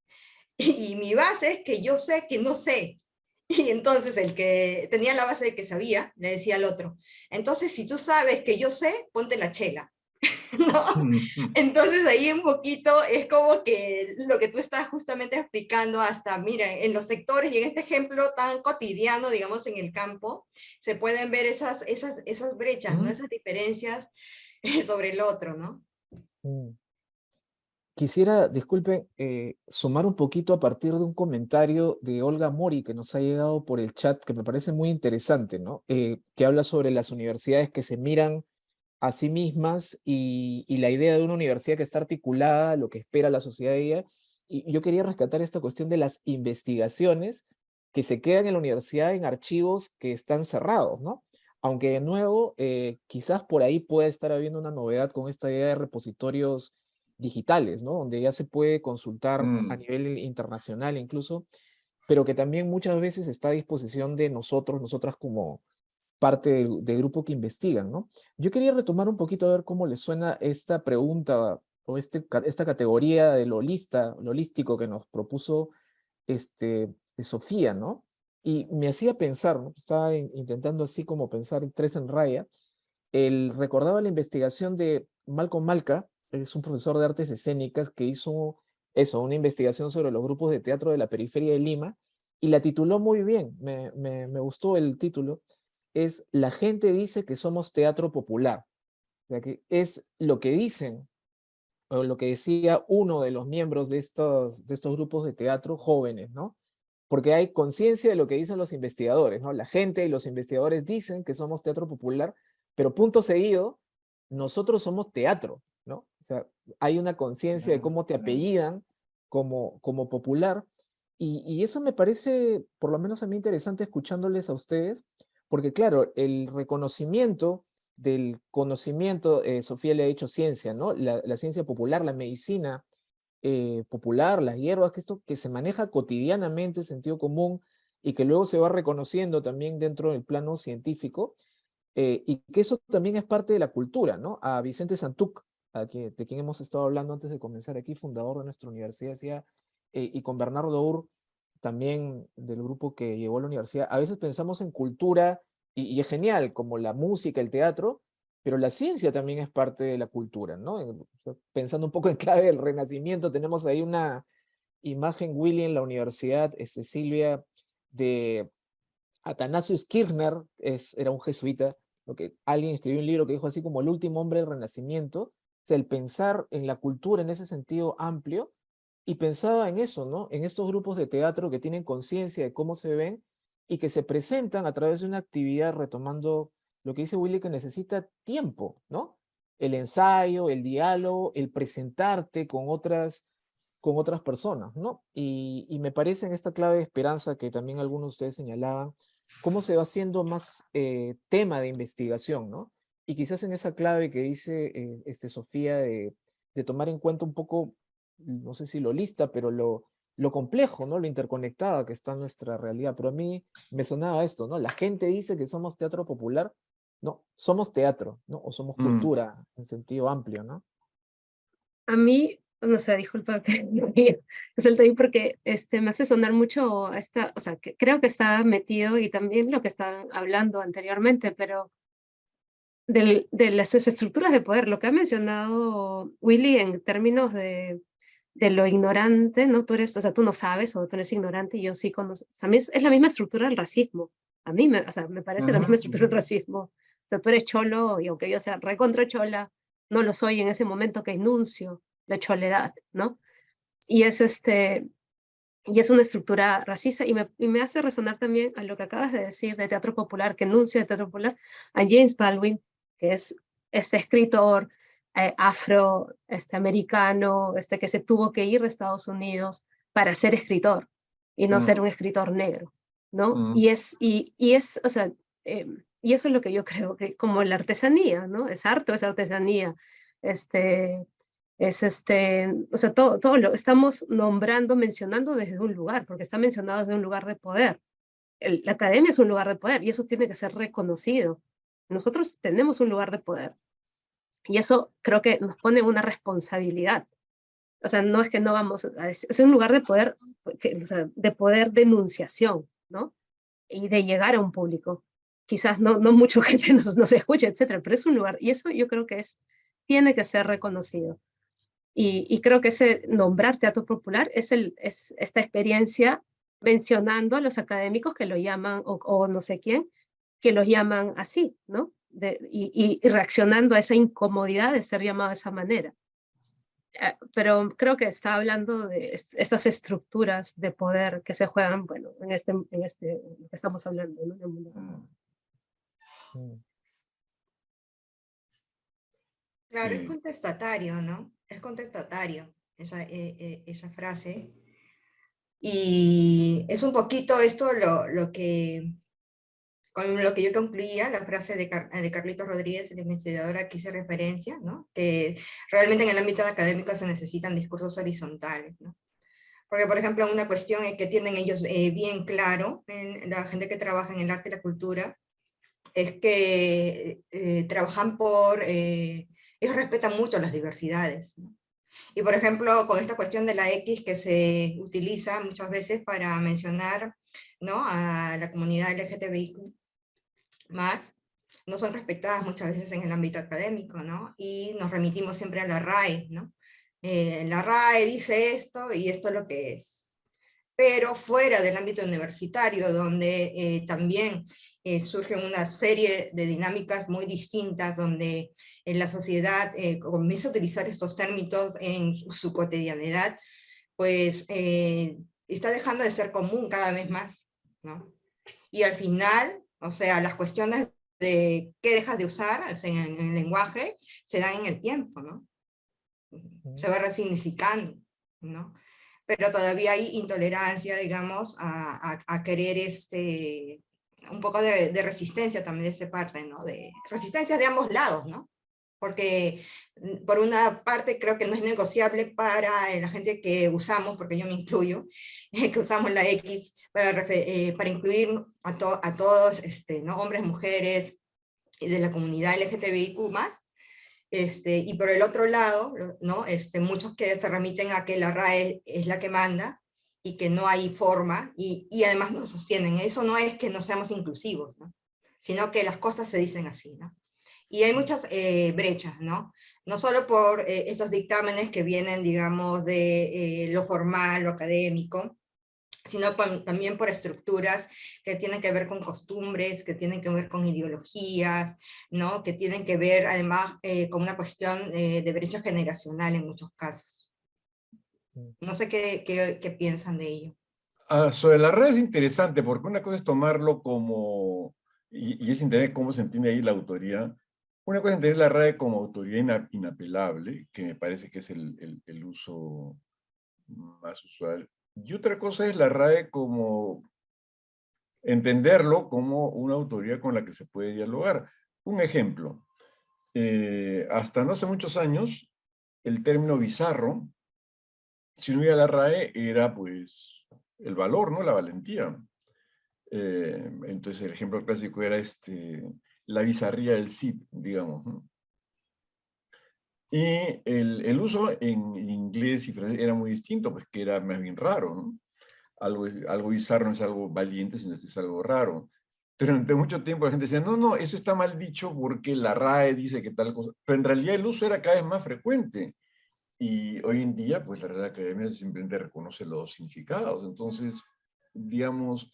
Y mi base es que yo sé que no sé. Y entonces el que tenía la base de que sabía, le decía al otro, entonces si tú sabes que yo sé, ponte la chela. ¿no? Entonces ahí un poquito es como que lo que tú estás justamente explicando hasta, mira, en los sectores y en este ejemplo tan cotidiano, digamos, en el campo, se pueden ver esas brechas, ¿no? Esas diferencias sobre el otro, ¿no? Quisiera, disculpen, sumar un poquito a partir de un comentario de Olga Mori que nos ha llegado por el chat, que me parece muy interesante, ¿no? Que habla sobre las universidades que se miran a sí mismas y la idea de una universidad que está articulada a lo que espera la sociedad de ella. Y yo quería rescatar esta cuestión de las investigaciones que se quedan en la universidad en archivos que están cerrados, ¿no? Aunque de nuevo, quizás por ahí pueda estar habiendo una novedad con esta idea de repositorios digitales, ¿no? Donde ya se puede consultar a nivel internacional incluso, pero que también muchas veces está a disposición de nosotros, nosotras como parte del grupo que investigan, ¿no? Yo quería retomar un poquito a ver cómo les suena esta pregunta o esta categoría de lo holístico que nos propuso Sofía, ¿no? Y me hacía pensar, ¿no? Estaba intentando así como pensar tres en raya. Recordaba la investigación de Malcolm Malka, es un profesor de artes escénicas que hizo eso, una investigación sobre los grupos de teatro de la periferia de Lima, y la tituló muy bien, me gustó el título, es La gente dice que somos teatro popular. O sea, que es lo que dicen, o lo que decía uno de los miembros de estos grupos de teatro jóvenes, ¿no? Porque hay conciencia de lo que dicen los investigadores, ¿no? La gente y los investigadores dicen que somos teatro popular, pero punto seguido, nosotros somos teatro, ¿no? O sea, hay una conciencia de cómo te apellidan como popular, y eso me parece, por lo menos a mí, interesante escuchándoles a ustedes, porque claro, el reconocimiento del conocimiento, Sofía le ha dicho ciencia, ¿no? La ciencia popular, la medicina popular, las hierbas, que esto que se maneja cotidianamente, sentido común, y que luego se va reconociendo también dentro del plano científico, y que eso también es parte de la cultura, ¿no? A Vicente Santuc, de quien hemos estado hablando antes de comenzar aquí, fundador de nuestra universidad, decía, y con Bernardo Ur, también del grupo que llevó a la universidad, a veces pensamos en cultura, y es genial, como la música, el teatro, pero la ciencia también es parte de la cultura, ¿no? Pensando un poco en clave del Renacimiento, tenemos ahí una imagen, Willy, en la universidad, Silvia, de Athanasius Kirchner, era un jesuita, ¿no? Que alguien escribió un libro que dijo así como el último hombre del Renacimiento, o sea, el pensar en la cultura en ese sentido amplio, y pensaba en eso, ¿no? En estos grupos de teatro que tienen conciencia de cómo se ven y que se presentan a través de una actividad, retomando lo que dice Willy, que necesita tiempo, ¿no? El ensayo, el diálogo, el presentarte con otras personas, ¿no? Y me parece en esta clave de esperanza que también algunos de ustedes señalaban, cómo se va haciendo más tema de investigación, ¿no? Y quizás en esa clave que dice Sofía de tomar en cuenta un poco, no sé si lo lista, pero lo complejo, ¿no? Lo interconectada que está nuestra realidad. Pero a mí me sonaba esto, ¿no? La gente dice que somos teatro popular. No, somos teatro, ¿no? O somos cultura en sentido amplio, ¿no? A mí, no sé, disculpa que suelte ahí porque me hace sonar mucho esta, o sea, que creo que está metido y también lo que estaban hablando anteriormente, pero de las estructuras de poder, lo que ha mencionado Willy en términos de lo ignorante, ¿no? Tú eres, o sea, tú no sabes o tú eres ignorante y yo sí conozco. A mí es la misma estructura del racismo. A mí, o sea, me parece la misma estructura del racismo. O sea, tú eres cholo y aunque yo sea recontra chola, no lo soy en ese momento que enuncio la choledad, ¿no? Y es una estructura racista y me hace resonar también a lo que acabas de decir de teatro popular, que enuncia de teatro popular, a James Baldwin, que es este escritor americano, que se tuvo que ir de Estados Unidos para ser escritor y no ser un escritor negro, ¿no? Y es, o sea, y eso es lo que yo creo que como la artesanía, ¿no? Es arte o es artesanía, o sea, todo lo estamos nombrando, mencionando desde un lugar, porque está mencionado desde un lugar de poder. La academia es un lugar de poder y eso tiene que ser reconocido. Nosotros tenemos un lugar de poder y eso creo que nos pone una responsabilidad. O sea, no es que no vamos, es un lugar de poder, o sea, de poder de enunciación, ¿no? Y de llegar a un público. Quizás no mucha gente nos escuche, etcétera, pero es un lugar, y eso yo creo que es tiene que ser reconocido. Y creo que ese nombrar teatro popular es esta experiencia mencionando a los académicos que lo llaman, o no sé quién, que los llaman así, ¿no? Y reaccionando a esa incomodidad de ser llamado de esa manera. Pero creo que está hablando de estas estructuras de poder que se juegan, bueno, en lo que estamos hablando, ¿no? En el mundo. Claro, es Sí. contestatario, ¿no? Es contestatario esa frase. Y es un poquito esto con lo que yo concluía, la frase de Carlitos Rodríguez, el investigador que hice referencia, ¿no? Que realmente en el ámbito académico se necesitan discursos horizontales, ¿no? Porque, por ejemplo, una cuestión que tienen ellos bien claro, la gente que trabaja en el arte y la cultura, es que trabajan ellos respetan mucho las diversidades, ¿no? Y por ejemplo, con esta cuestión de la X que se utiliza muchas veces para mencionar, ¿no?, a la comunidad LGTBIQ+, no son respetadas muchas veces en el ámbito académico, ¿no? Y nos remitimos siempre a la RAE, ¿no? La RAE dice esto y esto es lo que es. Pero fuera del ámbito universitario, donde también surgen una serie de dinámicas muy distintas, donde la sociedad comienza a utilizar estos términos en su cotidianidad, pues está dejando de ser común cada vez más, ¿no? Y al final, o sea, las cuestiones de qué dejas de usar, o sea, en el lenguaje, se dan en el tiempo, ¿no? Se va resignificando, ¿no? Pero todavía hay intolerancia, digamos, a querer un poco de resistencia también de esa parte, ¿no? De resistencia de ambos lados, ¿no? Porque por una parte creo que no es negociable para la gente que usamos, porque yo me incluyo, que usamos la X para incluir a todos, ¿no?, hombres, mujeres, y de la comunidad LGTBIQ+, y por el otro lado, ¿no?, muchos que se remiten a que la RAE es la que manda, y que no hay forma, y además nos sostienen. Eso no es que no seamos inclusivos, ¿no?, sino que las cosas se dicen así, ¿no? Y hay muchas brechas, ¿no? No solo por esos dictámenes que vienen, digamos, de lo formal, lo académico, sino también por estructuras que tienen que ver con costumbres, que tienen que ver con ideologías, ¿no?, que tienen que ver además con una cuestión de brecha generacional en muchos casos. No sé qué piensan de ello. Sobre la red es interesante, porque una cosa es tomarlo como, y es entender cómo se entiende ahí la autoría. Una cosa es entender la RAE como autoría inapelable, que me parece que es el uso más usual. Y otra cosa es la RAE como entenderlo como una autoría con la que se puede dialogar. Un ejemplo, hasta no hace muchos años, el término bizarro, si uno iba a la RAE, era pues el valor, ¿no?, la valentía. Entonces el ejemplo clásico era la bizarría del Cid, digamos, ¿no? Y el uso en inglés y francés era muy distinto, pues que era más bien raro, ¿no? Algo bizarro no es algo valiente, sino que es algo raro. Pero durante mucho tiempo la gente decía, no, no, eso está mal dicho porque la RAE dice que tal cosa. Pero en realidad el uso era cada vez más frecuente. Y hoy en día, pues la Real Academia simplemente reconoce los significados. Entonces, digamos,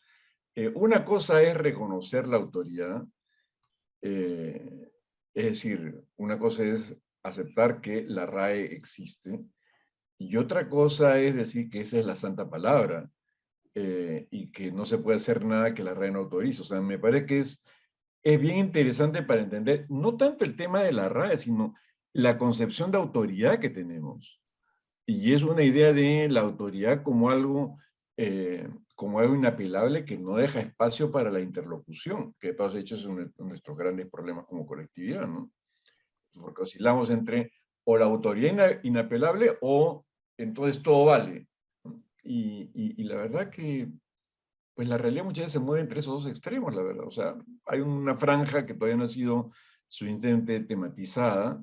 una cosa es reconocer la autoridad, es decir, una cosa es aceptar que la RAE existe, y otra cosa es decir que esa es la santa palabra, y que no se puede hacer nada que la RAE no autorice. O sea, me parece que es bien interesante para entender, no tanto el tema de la RAE, sino la concepción de autoridad que tenemos. Y es una idea de la autoridad como algo inapelable que no deja espacio para la interlocución, que de paso hecho es uno de nuestros grandes problemas como colectividad, ¿no? Porque oscilamos entre o la autoridad inapelable o entonces todo vale. Y la verdad que pues la realidad muchas veces se mueve entre esos dos extremos, la verdad. O sea, hay una franja que todavía no ha sido suficientemente tematizada,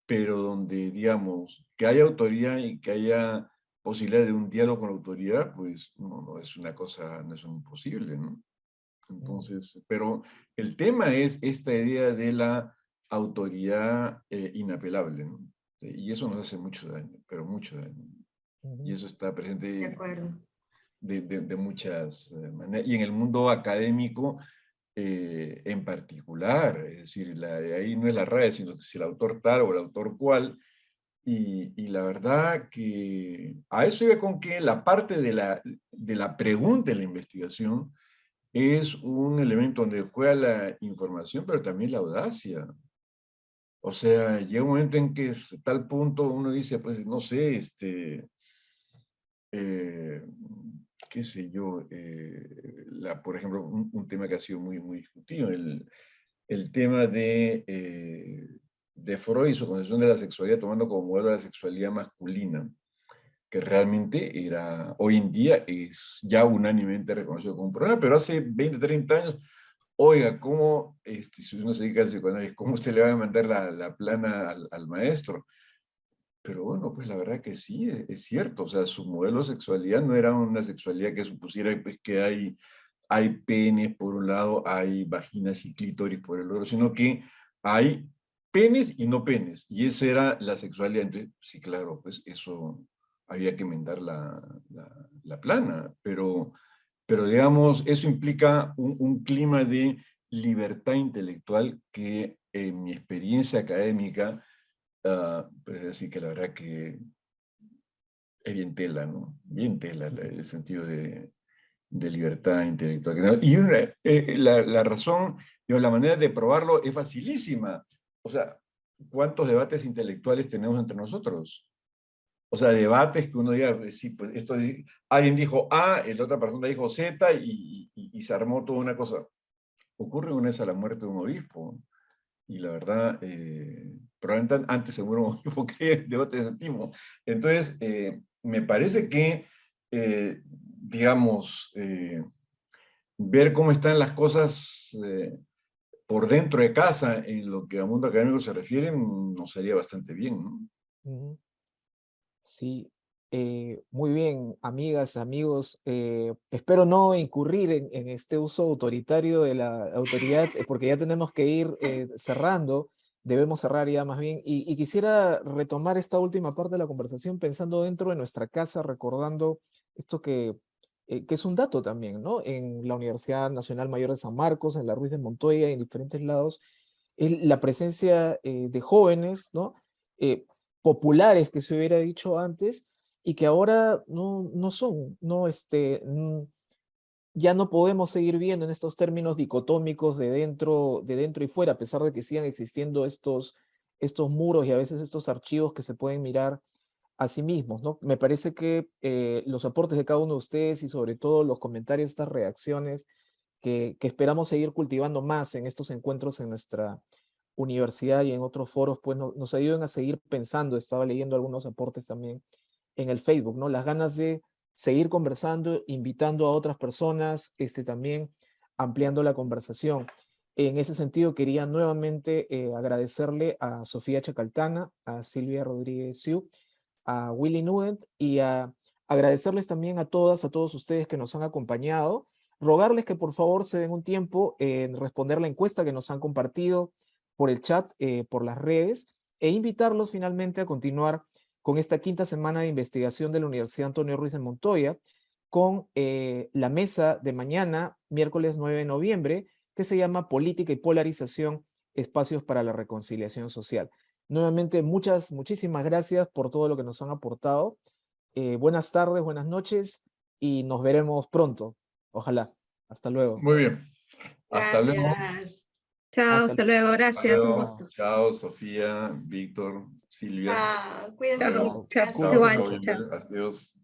pero donde, digamos, que haya autoridad y que haya posibilidad de un diálogo con la autoridad, pues no es una cosa, no es un imposible, ¿no? Entonces, pero el tema es esta idea de la autoridad inapelable, ¿no? Y eso nos hace mucho daño, pero mucho daño. Y eso está De presente acuerdo. de muchas maneras. Y en el mundo académico en particular, es decir, ahí no es la RAE, sino si el autor tal o el autor cual. Y la verdad que a eso iba con que la parte de la pregunta en la investigación es un elemento donde juega la información, pero también la audacia. O sea, llega un momento en que a tal punto uno dice, pues, no sé, qué sé yo, por ejemplo, un tema que ha sido muy, muy discutido, el tema de Freud y su concepción de la sexualidad tomando como modelo la sexualidad masculina, que realmente hoy en día es ya unánimemente reconocido como un problema, pero hace 20, 30 años, oiga, ¿cómo, si uno se dedica al psicoanálisis, cómo usted le va a mandar la plana al maestro? Pero bueno, pues la verdad que sí, es cierto, o sea, su modelo de sexualidad no era una sexualidad que supusiera pues, que hay penes por un lado, hay vaginas y clítoris por el otro, sino que hay penes y no penes, y esa era la sexualidad. Entonces, sí, claro, pues eso había que enmendar la plana, pero digamos, eso implica un clima de libertad intelectual que en mi experiencia académica, pues decir que la verdad que es bien tela, ¿no? Bien tela el sentido de libertad intelectual. Y la razón, digo, la manera de probarlo es facilísima. O sea, ¿cuántos debates intelectuales tenemos entre nosotros? O sea, debates que uno diga, sí, pues alguien dijo A, la otra persona dijo Z y se armó toda una cosa. Ocurre una vez a la muerte de un obispo. Y la verdad, probablemente antes se muere un obispo que el debate de ese tipo. Entonces, me parece que, digamos, ver cómo están las cosas por dentro de casa en lo que al mundo académico se refiere nos sería bastante bien, ¿no? Ujú. Sí, muy bien, amigas, amigos. Espero no incurrir en este uso autoritario de la autoridad, porque ya tenemos que ir cerrando, debemos cerrar ya más bien. Y quisiera retomar esta última parte de la conversación pensando dentro de nuestra casa, recordando esto que es un dato también, ¿no? En la Universidad Nacional Mayor de San Marcos, en la Ruiz de Montoya, en diferentes lados, la presencia de jóvenes, ¿no? Populares que se hubiera dicho antes y que ahora no son, ya no podemos seguir viendo en estos términos dicotómicos de dentro y fuera, a pesar de que sigan existiendo estos muros y a veces estos archivos que se pueden mirar a sí mismos, ¿no? Me parece que los aportes de cada uno de ustedes y sobre todo los comentarios, estas reacciones que esperamos seguir cultivando más en estos encuentros en nuestra universidad y en otros foros, pues nos ayudan a seguir pensando. Estaba leyendo algunos aportes también en el Facebook, ¿no? Las ganas de seguir conversando, invitando a otras personas, también ampliando la conversación. En ese sentido, quería nuevamente agradecerle a Sofía Chacaltana, a Silvia Rodríguez Siu, a Willy Nugent y agradecerles también a todas, a todos ustedes que nos han acompañado. Rogarles que por favor se den un tiempo en responder la encuesta que nos han compartido por el chat, por las redes, e invitarlos finalmente a continuar con esta quinta semana de investigación de la Universidad Antonio Ruiz de Montoya, con la mesa de mañana, miércoles 9 de noviembre, que se llama Política y Polarización, Espacios para la Reconciliación Social. Nuevamente, muchísimas gracias por todo lo que nos han aportado. Buenas tardes, buenas noches y nos veremos pronto. Ojalá. Hasta luego. Muy bien. Hasta luego. Gracias. Chao, hasta luego, gracias, un Luego. gusto. Chao, Sofía, Víctor, Silvia. Chao, cuídense Chao, mucho. chao, Gracias. Chao, igual, chao, chao. Adiós.